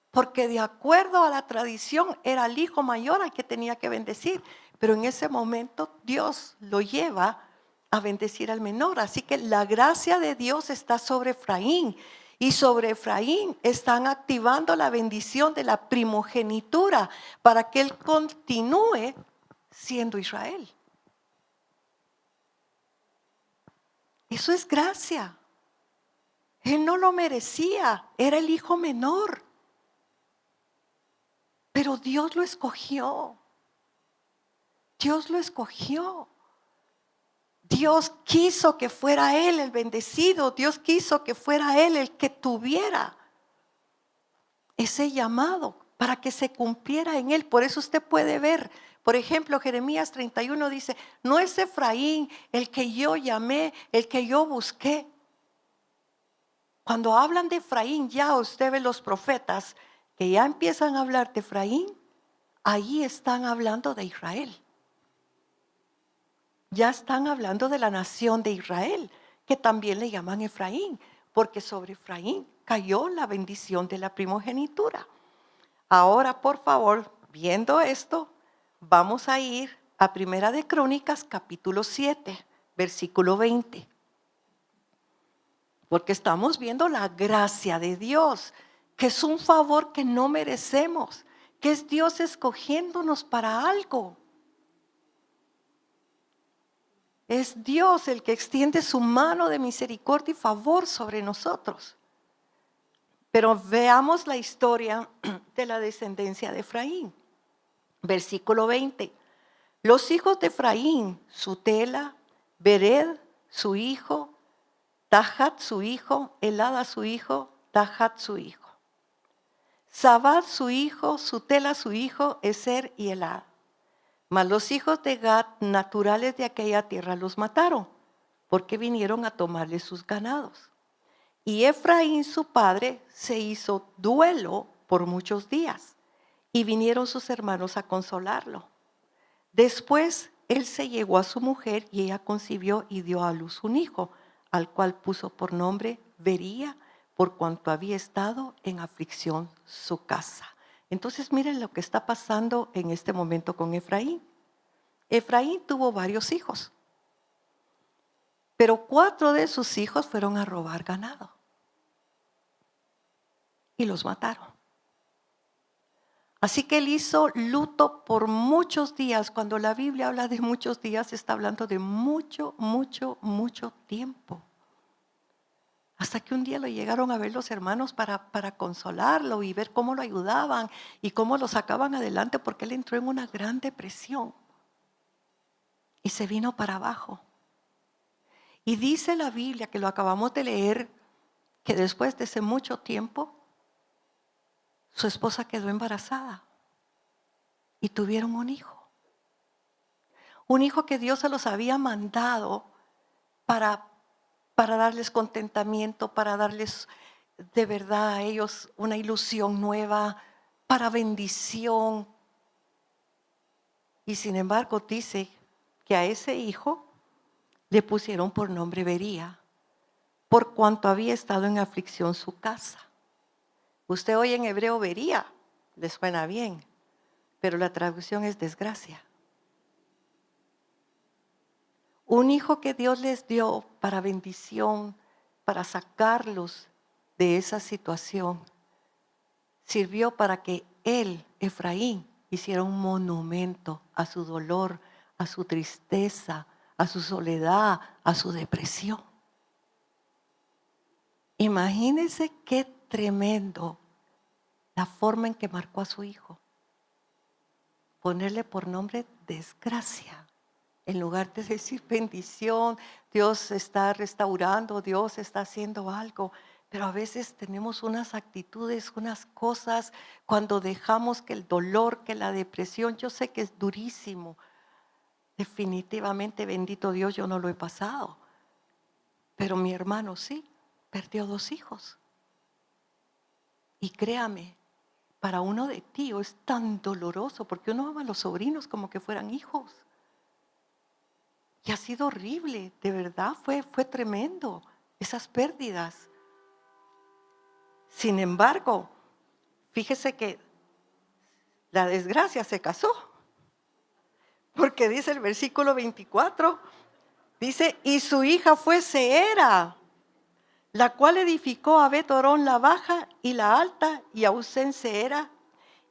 porque de acuerdo a la tradición era el hijo mayor al que tenía que bendecir, pero en ese momento Dios lo lleva a bendecir al menor. Así que la gracia de Dios está sobre Efraín, y sobre Efraín están activando la bendición de la primogenitura para que él continúe siendo Israel. Eso es gracia. Él no lo merecía, era el hijo menor. Pero Dios lo escogió. Dios lo escogió. Dios quiso que fuera él el bendecido. Dios quiso que fuera él el que tuviera ese llamado para que se cumpliera en él. Por eso usted puede ver, por ejemplo, Jeremías 31 dice: no es Efraín el que yo llamé, el que yo busqué. Cuando hablan de Efraín, ya usted ve los profetas que ya empiezan a hablar de Efraín, ahí están hablando de Israel. Ya están hablando de la nación de Israel, que también le llaman Efraín, porque sobre Efraín cayó la bendición de la primogenitura. Ahora, por favor, viendo esto, vamos a ir a Primera de Crónicas, capítulo 7, versículo 20. Porque estamos viendo la gracia de Dios, que es un favor que no merecemos, que es Dios escogiéndonos para algo. Es Dios el que extiende su mano de misericordia y favor sobre nosotros. Pero veamos la historia de la descendencia de Efraín. Versículo 20. Los hijos de Efraín: Sutela, Bered, su hijo, Tahat su hijo, Elada su hijo, Tahat su hijo, Zabad su hijo, Sutela su hijo, Eser y Elad. Mas los hijos de Gad, naturales de aquella tierra, los mataron, porque vinieron a tomarle sus ganados. Y Efraín su padre se hizo duelo por muchos días, y vinieron sus hermanos a consolarlo. Después él se llegó a su mujer, y ella concibió y dio a luz un hijo, al cual puso por nombre Bería, por cuanto había estado en aflicción su casa. Entonces miren lo que está pasando en este momento con Efraín. Efraín tuvo varios hijos, pero 4 de sus hijos fueron a robar ganado y los mataron. Así que él hizo luto por muchos días. Cuando la Biblia habla de muchos días, está hablando de mucho, mucho, mucho tiempo. Hasta que un día lo llegaron a ver los hermanos para consolarlo y ver cómo lo ayudaban y cómo lo sacaban adelante, porque él entró en una gran depresión y se vino para abajo. Y dice la Biblia, que lo acabamos de leer, que después de ese mucho tiempo, su esposa quedó embarazada y tuvieron un hijo. Un hijo que Dios se los había mandado para darles contentamiento, para darles de verdad a ellos una ilusión nueva, para bendición. Y sin embargo dice que a ese hijo le pusieron por nombre Bería, por cuanto había estado en aflicción su casa. Usted oye en hebreo Bería, les suena bien, pero la traducción es desgracia. Un hijo que Dios les dio para bendición, para sacarlos de esa situación, sirvió para que él, Efraín, hiciera un monumento a su dolor, a su tristeza, a su soledad, a su depresión. Imagínense qué tremendo la forma en que marcó a su hijo. Ponerle por nombre desgracia. En lugar de decir bendición, Dios está restaurando, Dios está haciendo algo. Pero a veces tenemos unas actitudes, unas cosas, cuando dejamos que el dolor, que la depresión, yo sé que es durísimo. Definitivamente, bendito Dios, yo no lo he pasado. Pero mi hermano sí, perdió 2 hijos. Y créame, para uno de tío es tan doloroso, porque uno ama a los sobrinos como que fueran hijos. Y ha sido horrible, de verdad, fue tremendo esas pérdidas. Sin embargo, fíjese que la desgracia se casó, porque dice el versículo 24, dice, y su hija fue Seera, la cual edificó a Bet-Orón la baja y la alta, y a Usén Seera,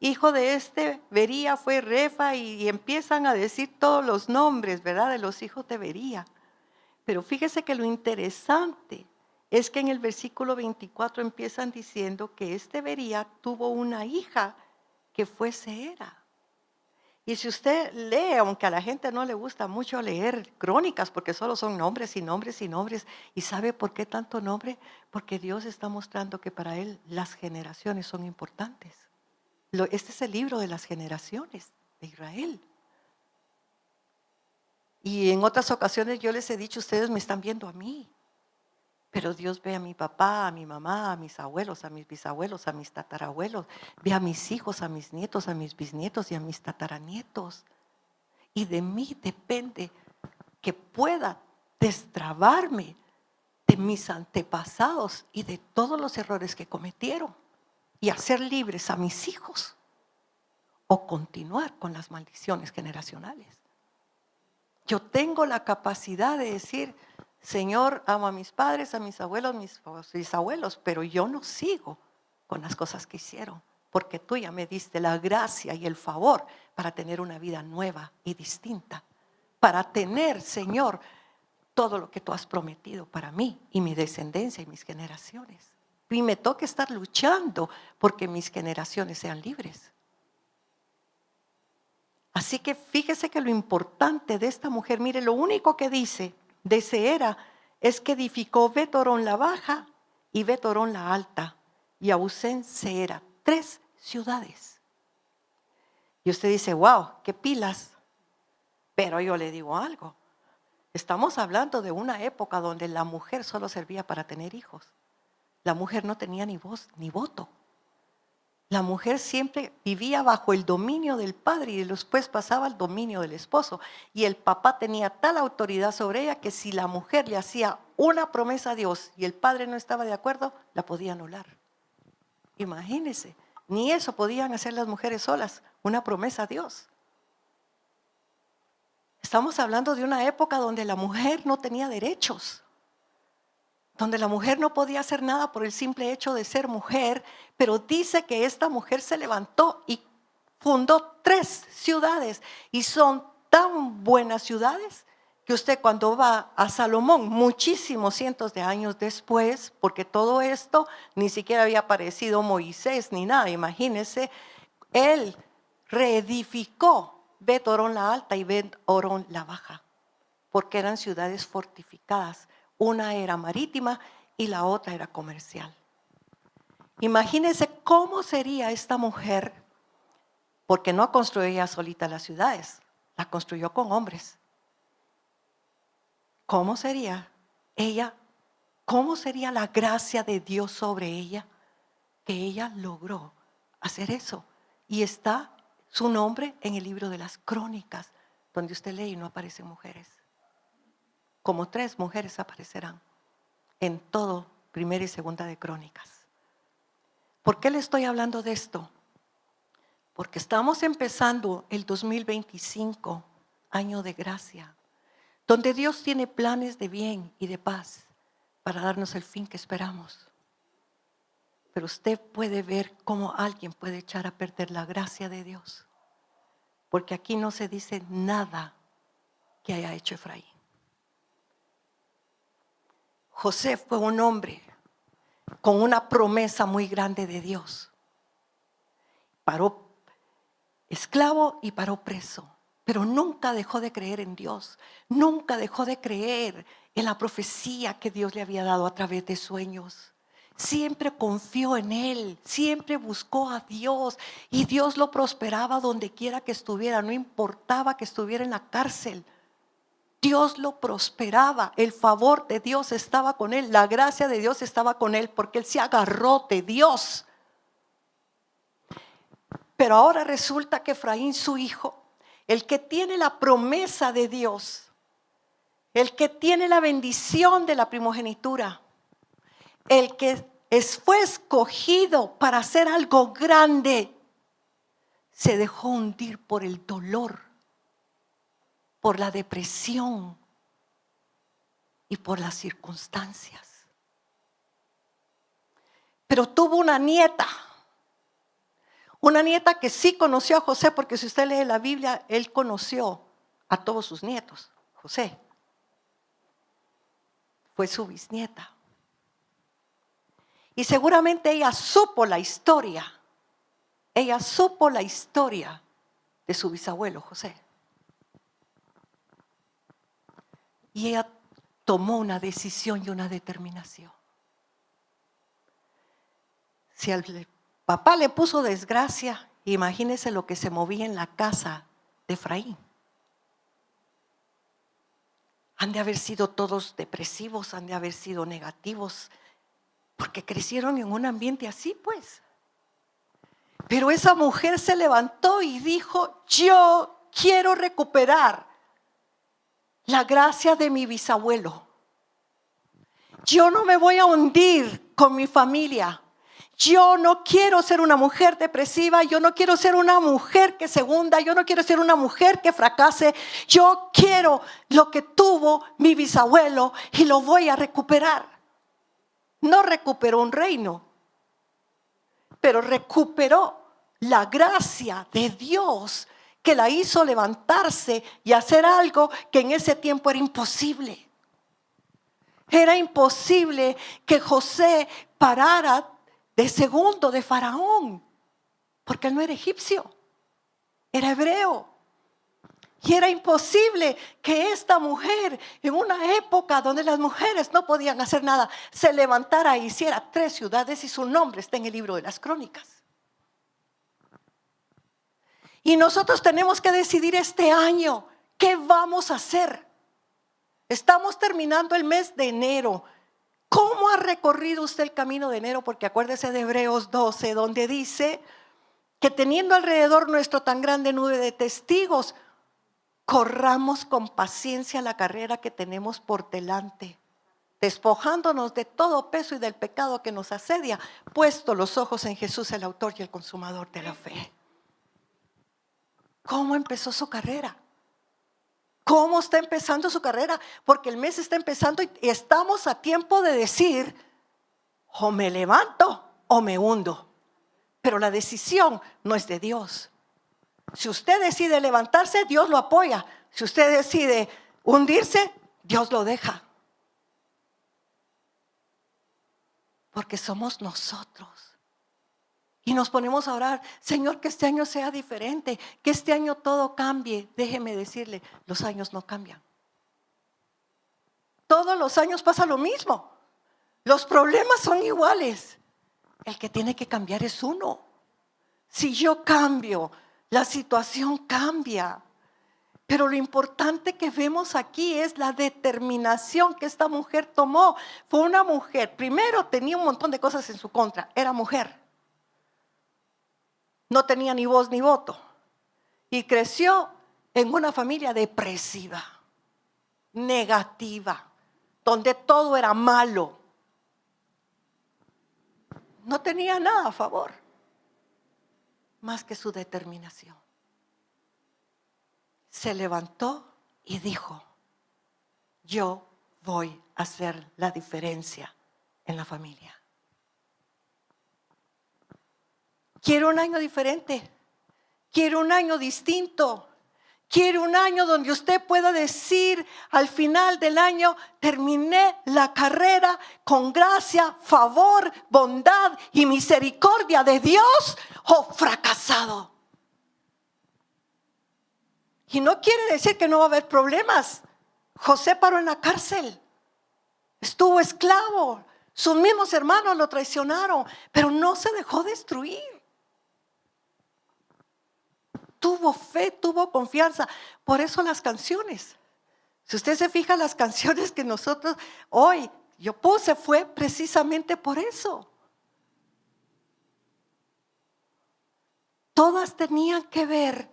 hijo de Bería fue Refa, y empiezan a decir todos los nombres, ¿verdad?, de los hijos de Bería. Pero fíjese que lo interesante es que en el versículo 24 empiezan diciendo que Bería tuvo una hija que fue Seera. Y si usted lee, aunque a la gente no le gusta mucho leer crónicas, porque solo son nombres y nombres y nombres, ¿y sabe por qué tanto nombre? Porque Dios está mostrando que para Él las generaciones son importantes. Este es el libro de las generaciones de Israel. Y en otras ocasiones yo les he dicho, ustedes me están viendo a mí, pero Dios ve a mi papá, a mi mamá, a mis abuelos, a mis bisabuelos, a mis tatarabuelos, ve a mis hijos, a mis nietos, a mis bisnietos y a mis tataranietos. Y de mí depende que pueda destrabarme de mis antepasados y de todos los errores que cometieron y hacer libres a mis hijos o continuar con las maldiciones generacionales. Yo tengo la capacidad de decir, Señor, amo a mis padres, a mis abuelos, mis bisabuelos, pero yo no sigo con las cosas que hicieron, porque tú ya me diste la gracia y el favor para tener una vida nueva y distinta, para tener, Señor, todo lo que tú has prometido para mí y mi descendencia y mis generaciones. Y me toca estar luchando porque mis generaciones sean libres. Así que fíjese que lo importante de esta mujer, mire, lo único que dice de Seera es que edificó Bet-Orón la baja y Bet-Orón la alta y a Usén Seera, 3 ciudades. Y usted dice, wow, qué pilas. Pero yo le digo algo, estamos hablando de una época donde la mujer solo servía para tener hijos. La mujer no tenía ni voz ni voto. La mujer siempre vivía bajo el dominio del padre y después pasaba al dominio del esposo. Y el papá tenía tal autoridad sobre ella que si la mujer le hacía una promesa a Dios y el padre no estaba de acuerdo, la podía anular. Imagínense, ni eso podían hacer las mujeres solas, una promesa a Dios. Estamos hablando de una época donde la mujer no tenía derechos, donde la mujer no podía hacer nada por el simple hecho de ser mujer, pero dice que esta mujer se levantó y fundó 3 ciudades y son tan buenas ciudades que usted cuando va a Salomón, muchísimos cientos de años después, porque todo esto ni siquiera había aparecido Moisés ni nada, imagínense, él reedificó Bet-Orón la alta y Bet-Orón la baja, porque eran ciudades fortificadas. Una era marítima y la otra era comercial. Imagínense cómo sería esta mujer, porque no construyó ella solita las ciudades, la construyó con hombres. ¿Cómo sería ella? ¿Cómo sería la gracia de Dios sobre ella? Que ella logró hacer eso. Y está su nombre en el libro de las crónicas, donde usted lee y no aparecen mujeres. Como 3 mujeres aparecerán en todo primera y segunda de Crónicas. ¿Por qué le estoy hablando de esto? Porque estamos empezando el 2025, año de gracia, donde Dios tiene planes de bien y de paz para darnos el fin que esperamos. Pero usted puede ver cómo alguien puede echar a perder la gracia de Dios. Porque aquí no se dice nada que haya hecho Efraín. José fue un hombre con una promesa muy grande de Dios. Paró esclavo y paró preso, pero nunca dejó de creer en Dios. Nunca dejó de creer en la profecía que Dios le había dado a través de sueños. Siempre confió en Él, siempre buscó a Dios y Dios lo prosperaba donde quiera que estuviera, no importaba que estuviera en la cárcel. Dios lo prosperaba, el favor de Dios estaba con él, la gracia de Dios estaba con él porque él se agarró de Dios. Pero ahora resulta que Efraín, su hijo, el que tiene la promesa de Dios, el que tiene la bendición de la primogenitura, el que fue escogido para hacer algo grande, se dejó hundir por el dolor, por la depresión y por las circunstancias. Pero tuvo una nieta que sí conoció a José, porque si usted lee la Biblia, él conoció a todos sus nietos. José fue su bisnieta. Y seguramente ella supo la historia. Ella supo la historia de su bisabuelo José. Y ella tomó una decisión y una determinación. Si al papá le puso desgracia, imagínese lo que se movía en la casa de Efraín. Han de haber sido todos depresivos, han de haber sido negativos, porque crecieron en un ambiente así, pues. Pero esa mujer se levantó y dijo: yo quiero recuperar la gracia de mi bisabuelo. Yo no me voy a hundir con mi familia. Yo no quiero ser una mujer depresiva, yo no quiero ser una mujer que se hunda, yo no quiero ser una mujer que fracase. Yo quiero lo que tuvo mi bisabuelo y lo voy a recuperar. No recuperó un reino, pero recuperó la gracia de Dios que la hizo levantarse y hacer algo que en ese tiempo era imposible. Era imposible que José parara de segundo de Faraón, porque él no era egipcio, era hebreo. Y era imposible que esta mujer, en una época donde las mujeres no podían hacer nada, se levantara e hiciera 3 ciudades y su nombre está en el libro de las Crónicas. Y nosotros tenemos que decidir este año qué vamos a hacer. Estamos terminando el mes de enero. ¿Cómo ha recorrido usted el camino de enero? Porque acuérdese de Hebreos 12, donde dice que teniendo alrededor nuestro tan grande nube de testigos, corramos con paciencia la carrera que tenemos por delante, despojándonos de todo peso y del pecado que nos asedia, puesto los ojos en Jesús, el autor y el consumador de la fe. ¿Cómo empezó su carrera? ¿Cómo está empezando su carrera? Porque el mes está empezando y estamos a tiempo de decir: o me levanto o me hundo. Pero la decisión no es de Dios. Si usted decide levantarse, Dios lo apoya. Si usted decide hundirse, Dios lo deja. Porque somos nosotros. Y nos ponemos a orar: Señor, que este año sea diferente, que este año todo cambie. Déjeme decirle, los años no cambian. Todos los años pasa lo mismo. Los problemas son iguales. El que tiene que cambiar es uno. Si yo cambio, la situación cambia. Pero lo importante que vemos aquí es la determinación que esta mujer tomó. Fue una mujer, primero tenía un montón de cosas en su contra, era mujer. No tenía ni voz ni voto. Y creció en una familia depresiva, negativa, donde todo era malo. No tenía nada a favor. más que su determinación. Se levantó y dijo: yo voy a hacer la diferencia en la familia. Quiero un año diferente. Quiero un año distinto. Quiero un año donde usted pueda decir al final del año: terminé la carrera con gracia, favor, bondad y misericordia de Dios, o fracasado. Y no quiere decir que no va a haber problemas. José paró en la cárcel. Estuvo esclavo. Sus mismos hermanos lo traicionaron, pero no se dejó destruir. Tuvo fe, tuvo confianza. Por eso las canciones. Si usted se fija, las canciones que nosotros hoy yo puse fue precisamente por eso. Todas tenían que ver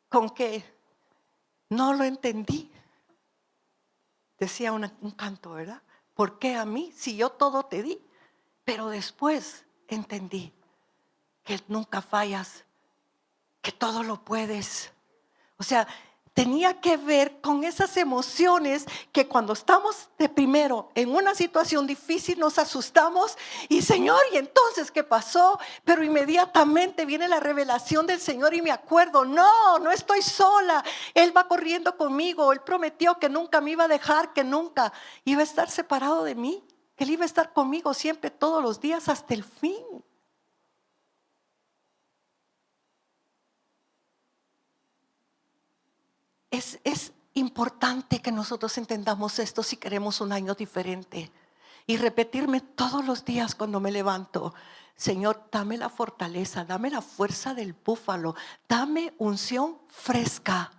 con que no lo entendí. Decía un canto, ¿verdad? ¿Por qué a mí si yo todo te di? Pero después entendí que nunca fallas, que todo lo puedes. O sea, tenía que ver con esas emociones que cuando estamos de primero en una situación difícil nos asustamos y Señor, ¿y entonces qué pasó? Pero inmediatamente viene la revelación del Señor y me acuerdo, no estoy sola. Él va corriendo conmigo. Él prometió que nunca me iba a dejar, que nunca iba a estar separado de mí, que Él iba a estar conmigo siempre, todos los días, hasta el fin. Es importante que nosotros entendamos esto si queremos un año diferente. Y repetirme todos los días cuando me levanto: Señor, dame la fortaleza, dame la fuerza del búfalo, dame unción fresca.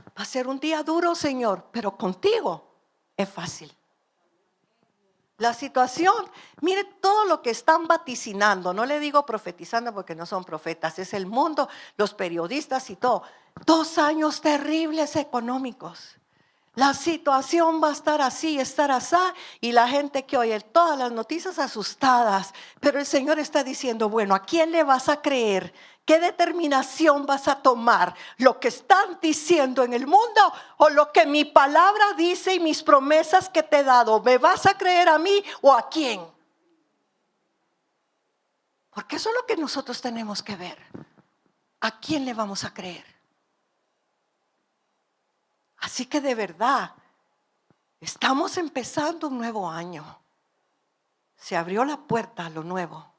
Va a ser un día duro, Señor, pero contigo es fácil. La situación, mire todo lo que están vaticinando. No le digo profetizando porque no son profetas, es el mundo, los periodistas y todo. 2 años terribles económicos. La situación va a estar así, estar así, y la gente que oye todas las noticias asustadas. Pero el Señor está diciendo: bueno, ¿a quién le vas a creer? ¿Qué determinación vas a tomar? ¿Lo que están diciendo en el mundo o lo que mi palabra dice y mis promesas que te he dado? ¿Me vas a creer a mí o a quién? Porque eso es lo que nosotros tenemos que ver. ¿A quién le vamos a creer? Así que de verdad, estamos empezando un nuevo año. Se abrió la puerta a lo nuevo.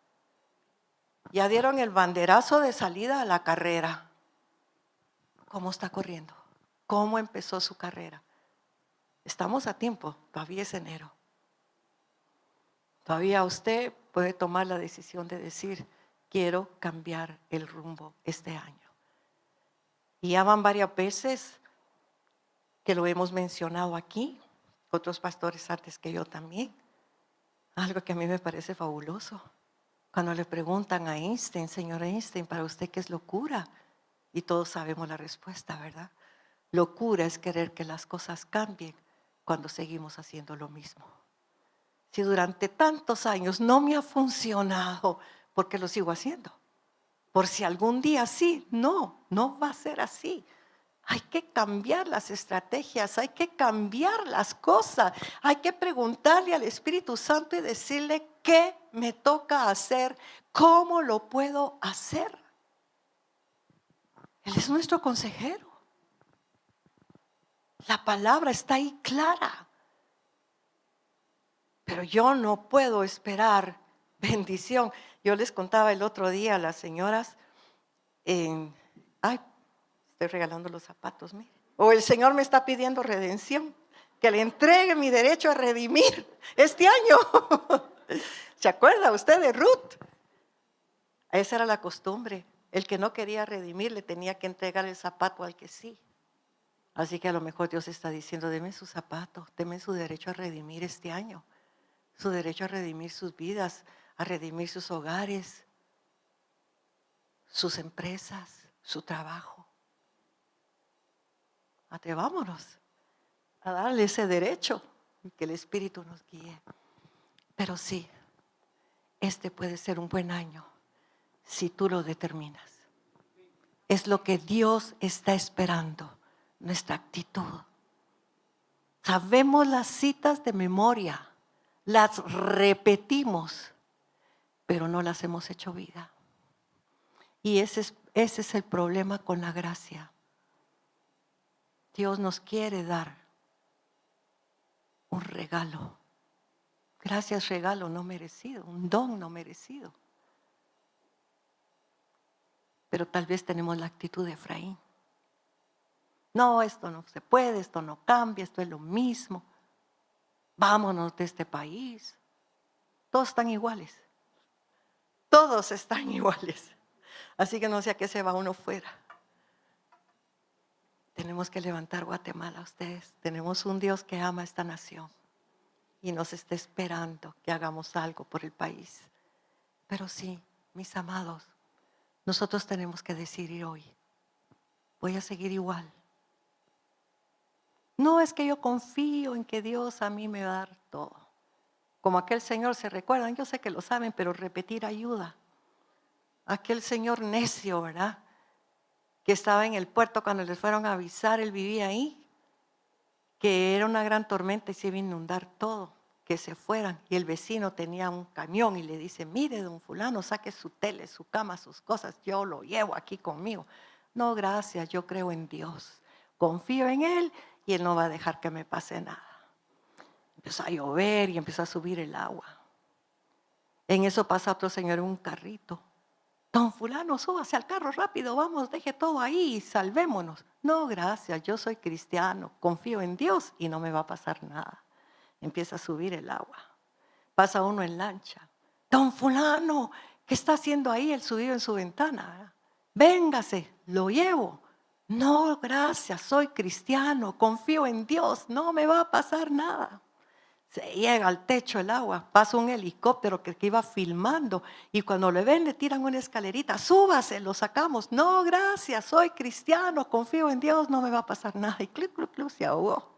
Ya dieron el banderazo de salida a la carrera. ¿Cómo está corriendo? ¿Cómo empezó su carrera? Estamos a tiempo, todavía es enero. Todavía usted puede tomar la decisión de decir: quiero cambiar el rumbo este año. Y ya van varias veces que lo hemos mencionado aquí, otros pastores antes que yo también. Algo que a mí me parece fabuloso. Cuando le preguntan a Einstein: señor Einstein, ¿para usted qué es locura? Y todos sabemos la respuesta, ¿verdad? Locura es querer que las cosas cambien cuando seguimos haciendo lo mismo. Si durante tantos años no me ha funcionado, ¿por qué lo sigo haciendo? Por si algún día sí. No va a ser así. Hay que cambiar las estrategias, hay que cambiar las cosas, hay que preguntarle al Espíritu Santo y decirle: ¿qué me toca hacer? ¿Cómo lo puedo hacer? Él es nuestro consejero. La palabra está ahí clara. Pero yo no puedo esperar bendición. Yo les contaba el otro día a las señoras, estoy regalando los zapatos, mire. O el Señor me está pidiendo redención, que le entregue mi derecho a redimir este año. ¿Se acuerda usted de Ruth? Esa era la costumbre. El que no quería redimir le tenía que entregar el zapato al que sí. Así que a lo mejor Dios está diciendo: deme su zapato, deme su derecho a redimir este año, su derecho a redimir sus vidas, a redimir sus hogares, sus empresas, su trabajo. Atrevámonos a darle ese derecho y que el Espíritu nos guíe. Pero sí, este puede ser un buen año si tú lo determinas. Es lo que Dios está esperando, nuestra actitud. Sabemos las citas de memoria, las repetimos, pero no las hemos hecho vida. Y ese es el problema con la gracia. Dios nos quiere dar un regalo. Gracias, regalo no merecido, un don no merecido. Pero tal vez tenemos la actitud de Efraín. No, esto no se puede, esto no cambia, esto es lo mismo. Vámonos de este país. Todos están iguales. Todos están iguales. Así que no sé a qué se va uno fuera. Tenemos que levantar Guatemala, ustedes. Tenemos un Dios que ama a esta nación y nos está esperando que hagamos algo por el país. Pero sí, mis amados, nosotros tenemos que decidir hoy, voy a seguir igual. No es que yo confío en que Dios a mí me va a dar todo. Como aquel señor, ¿se recuerdan? Yo sé que lo saben, pero repetir ayuda. Aquel señor necio, ¿verdad? Que estaba en el puerto cuando les fueron a avisar, él vivía ahí, que era una gran tormenta y se iba a inundar todo, que se fueran. Y el vecino tenía un camión y le dice, mire, don fulano, saque su tele, su cama, sus cosas, yo lo llevo aquí conmigo. No, gracias, yo creo en Dios, confío en Él y Él no va a dejar que me pase nada. Empezó a llover y empezó a subir el agua. En eso pasa otro señor en un carrito. Don fulano, súbase al carro rápido, vamos, deje todo ahí y salvémonos. No, gracias, yo soy cristiano, confío en Dios y no me va a pasar nada. Empieza a subir el agua. Pasa uno en lancha. Don fulano, ¿qué está haciendo ahí el subido en su ventana? Véngase, lo llevo. No, gracias, soy cristiano, confío en Dios, no me va a pasar nada. Se llega al techo el agua, pasa un helicóptero que iba filmando y cuando le ven le tiran una escalerita, súbase, lo sacamos. No, gracias, soy cristiano, confío en Dios, no me va a pasar nada. Y cluc, cluc, cluc, se ahogó.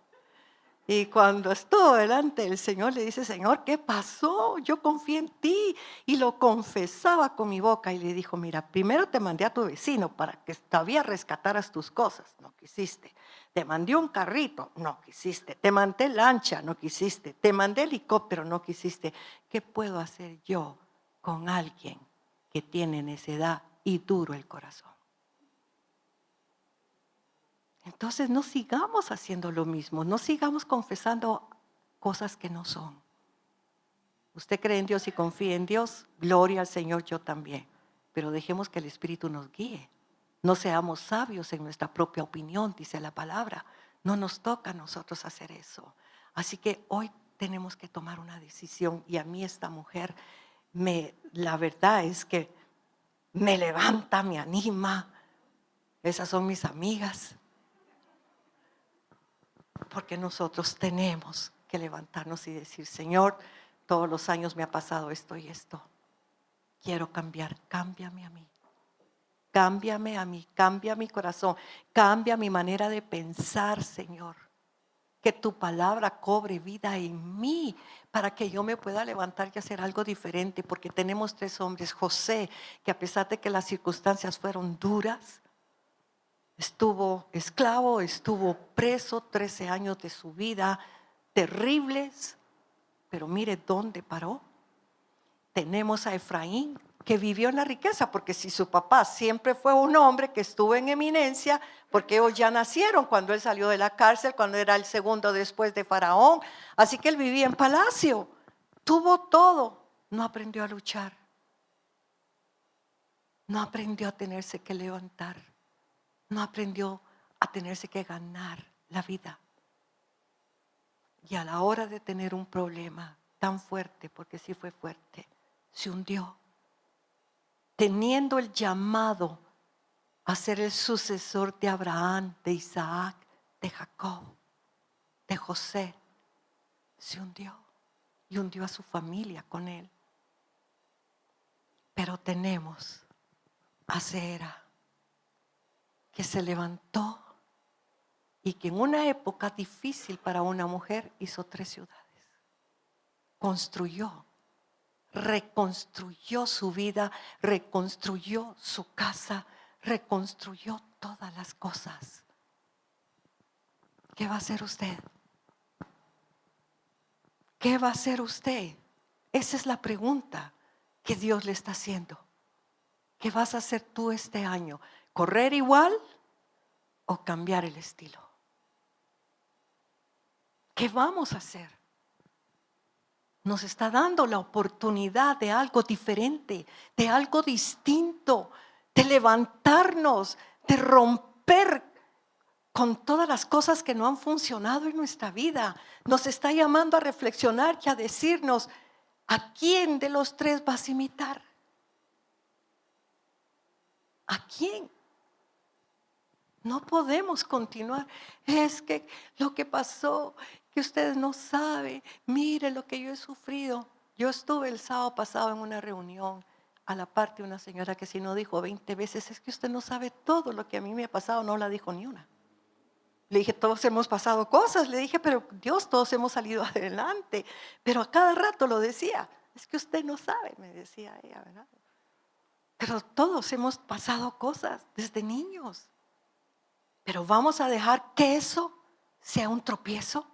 Y cuando estuvo delante del Señor le dice, Señor, ¿qué pasó? Yo confié en ti y lo confesaba con mi boca y le dijo, mira, primero te mandé a tu vecino para que todavía rescataras tus cosas, no quisiste. Te mandé un carrito, no quisiste. Te mandé lancha, no quisiste. Te mandé helicóptero, no quisiste. ¿Qué puedo hacer yo con alguien que tiene necedad y duro el corazón? Entonces no sigamos haciendo lo mismo, no sigamos confesando cosas que no son. Usted cree en Dios y confía en Dios, gloria al Señor, yo también. Pero dejemos que el Espíritu nos guíe. No seamos sabios en nuestra propia opinión, dice la palabra. No nos toca a nosotros hacer eso. Así que hoy tenemos que tomar una decisión y a mí esta mujer, la verdad es que me levanta, me anima. Esas son mis amigas. Porque nosotros tenemos que levantarnos y decir, Señor, todos los años me ha pasado esto y esto. Quiero cambiar, cámbiame a mí. Cámbiame a mí, cambia mi corazón, cambia mi manera de pensar, Señor. Que tu palabra cobre vida en mí para que yo me pueda levantar y hacer algo diferente. Porque tenemos 3 hombres. José, que a pesar de que las circunstancias fueron duras, estuvo esclavo, estuvo preso 13 años de su vida, terribles, pero mire dónde paró. Tenemos a Efraín, que vivió en la riqueza, porque si su papá siempre fue un hombre que estuvo en eminencia, porque ellos ya nacieron cuando él salió de la cárcel, cuando era el segundo después de Faraón, así que él vivía en palacio, tuvo todo, no aprendió a luchar, no aprendió a tenerse que levantar. No aprendió a tenerse que ganar la vida. Y a la hora de tener un problema tan fuerte, porque sí fue fuerte, se hundió. Teniendo el llamado a ser el sucesor de Abraham, de Isaac, de Jacob, de José, se hundió y hundió a su familia con él. Pero tenemos a Sera, que se levantó y que en una época difícil para una mujer hizo 3 ciudades. Construyó, reconstruyó su vida, reconstruyó su casa, reconstruyó todas las cosas. ¿Qué va a hacer usted? ¿Qué va a hacer usted? Esa es la pregunta que Dios le está haciendo. ¿Qué vas a hacer tú este año? ¿Correr igual o cambiar el estilo? ¿Qué vamos a hacer? Nos está dando la oportunidad de algo diferente, de algo distinto, de levantarnos, de romper con todas las cosas que no han funcionado en nuestra vida. Nos está llamando a reflexionar y a decirnos, ¿a quién de los tres vas a imitar? ¿A quién? No podemos continuar. Es que lo que pasó, que ustedes no saben, mire lo que yo he sufrido. Yo estuve el sábado pasado en una reunión a la parte de una señora que si no dijo 20 veces, es que usted no sabe todo lo que a mí me ha pasado, no la dijo ni una. Le dije, todos hemos pasado cosas, le dije, pero Dios, todos hemos salido adelante. Pero a cada rato lo decía, es que usted no sabe, me decía ella, ¿verdad? Pero todos hemos pasado cosas desde niños. Pero vamos a dejar que eso sea un tropiezo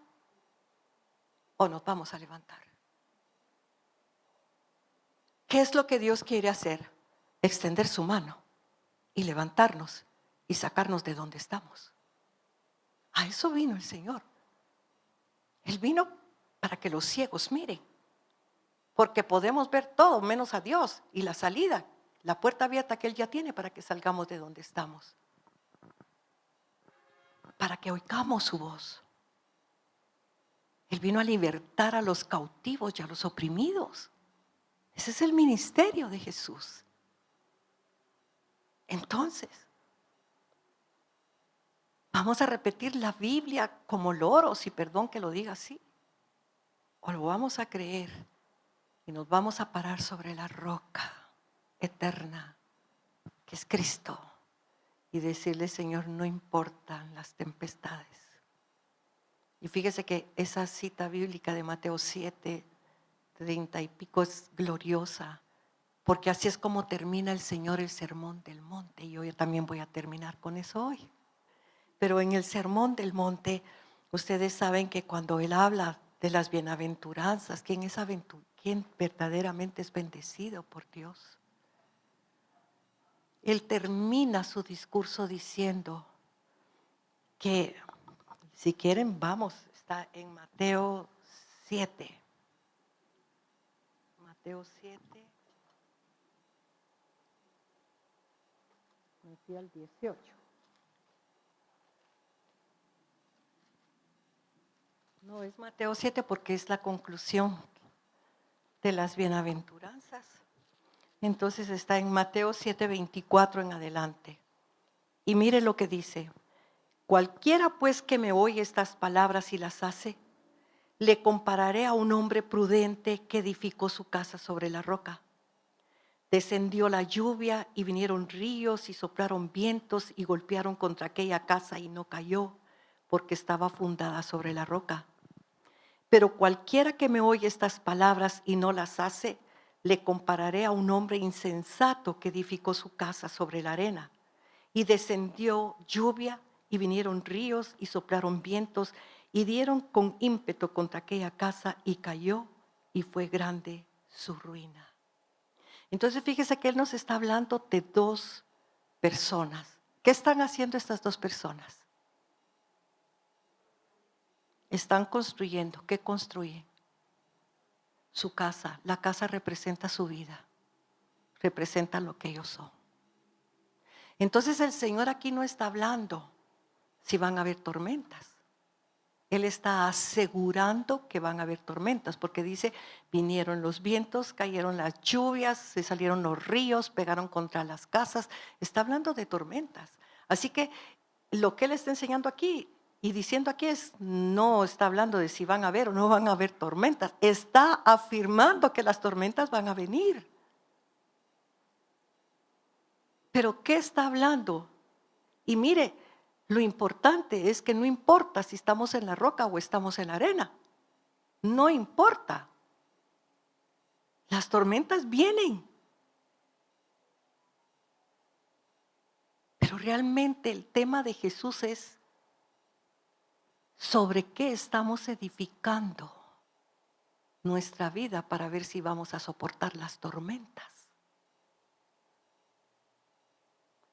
o nos vamos a levantar. ¿Qué es lo que Dios quiere hacer? Extender su mano y levantarnos y sacarnos de donde estamos. A eso vino el Señor. Él vino para que los ciegos miren, porque podemos ver todo menos a Dios y la salida, la puerta abierta que Él ya tiene para que salgamos de donde estamos. Para que oigamos su voz. Él vino a libertar a los cautivos y a los oprimidos. Ese es el ministerio de Jesús. Entonces, vamos a repetir la Biblia como loros, y perdón que lo diga así, o lo vamos a creer y nos vamos a parar sobre la roca eterna que es Cristo. Y decirle, Señor, no importan las tempestades. Y fíjese que esa cita bíblica de Mateo 7, 30 y pico es gloriosa, porque así es como termina el Señor el sermón del monte. Y yo también voy a terminar con eso hoy. Pero en el sermón del monte, ustedes saben que cuando Él habla de las bienaventuranzas, ¿quién verdaderamente es bendecido por Dios? Él termina su discurso diciendo que, si quieren, vamos, está en Mateo 7. Mateo 7. Me fui al 18. No, es Mateo 7 porque es la conclusión de las bienaventuranzas. Entonces está en Mateo 7, 24 en adelante. Y mire lo que dice. Cualquiera pues que me oye estas palabras y las hace, le compararé a un hombre prudente que edificó su casa sobre la roca. Descendió la lluvia y vinieron ríos y soplaron vientos y golpearon contra aquella casa y no cayó, porque estaba fundada sobre la roca. Pero cualquiera que me oye estas palabras y no las hace, le compararé a un hombre insensato que edificó su casa sobre la arena. Y descendió lluvia y vinieron ríos y soplaron vientos y dieron con ímpetu contra aquella casa y cayó y fue grande su ruina. Entonces fíjese que Él nos está hablando de dos personas. ¿Qué están haciendo estas dos personas? Están construyendo. ¿Qué construyen? Su casa. La casa representa su vida. Representa lo que ellos son. Entonces el Señor aquí no está hablando si van a haber tormentas. Él está asegurando que van a haber tormentas, porque dice, vinieron los vientos, cayeron las lluvias, se salieron los ríos, pegaron contra las casas. Está hablando de tormentas. Así que lo que Él está enseñando aquí y diciendo aquí no está hablando de si van a haber o no van a haber tormentas. Está afirmando que las tormentas van a venir. ¿Pero qué está hablando? Y mire, lo importante es que no importa si estamos en la roca o estamos en la arena. No importa. Las tormentas vienen. Pero realmente el tema de Jesús es sobre qué estamos edificando nuestra vida para ver si vamos a soportar las tormentas.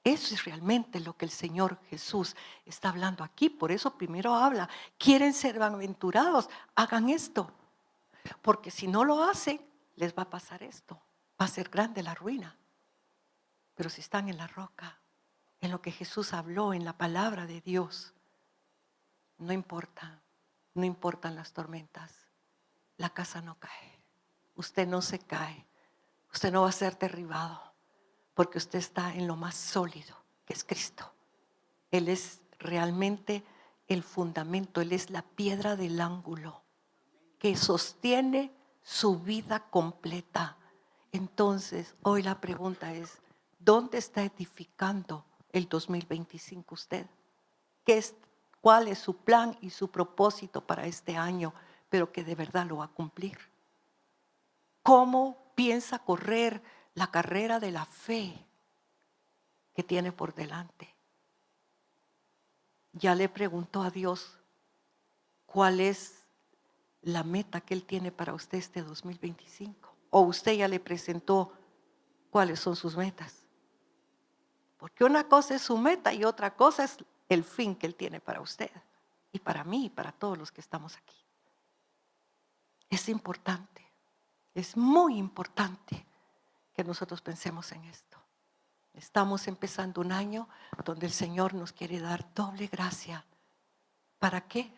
Eso es realmente lo que el Señor Jesús está hablando aquí. Por eso primero habla, quieren ser bienaventurados, hagan esto. Porque si no lo hacen, les va a pasar esto. Va a ser grande la ruina. Pero si están en la roca, en lo que Jesús habló, en la palabra de Dios, no importa, no importan las tormentas. La casa no cae. Usted no se cae. Usted no va a ser derribado. Porque usted está en lo más sólido, que es Cristo. Él es realmente el fundamento. Él es la piedra del ángulo que sostiene su vida completa. Entonces, hoy la pregunta es, ¿dónde está edificando el 2025 usted? ¿Cuál es su plan y su propósito para este año, pero que de verdad lo va a cumplir? ¿Cómo piensa correr la carrera de la fe que tiene por delante? Ya le preguntó a Dios cuál es la meta que Él tiene para usted este 2025. O usted ya le presentó cuáles son sus metas. Porque una cosa es su meta y otra cosa es el fin que Él tiene para usted. Y para mí y para todos los que estamos aquí. Es importante, es muy importante que nosotros pensemos en esto. Estamos empezando un año donde el Señor nos quiere dar doble gracia. ¿Para qué?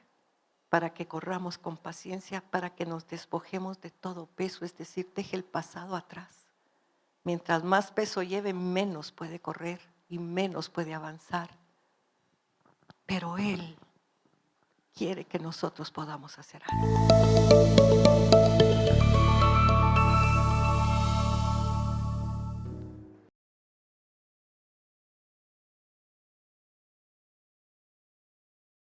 Para que corramos con paciencia, para que nos despojemos de todo peso, es decir, deje el pasado atrás. Mientras más peso lleve, menos puede correr y menos puede avanzar. Pero Él quiere que nosotros podamos hacer algo.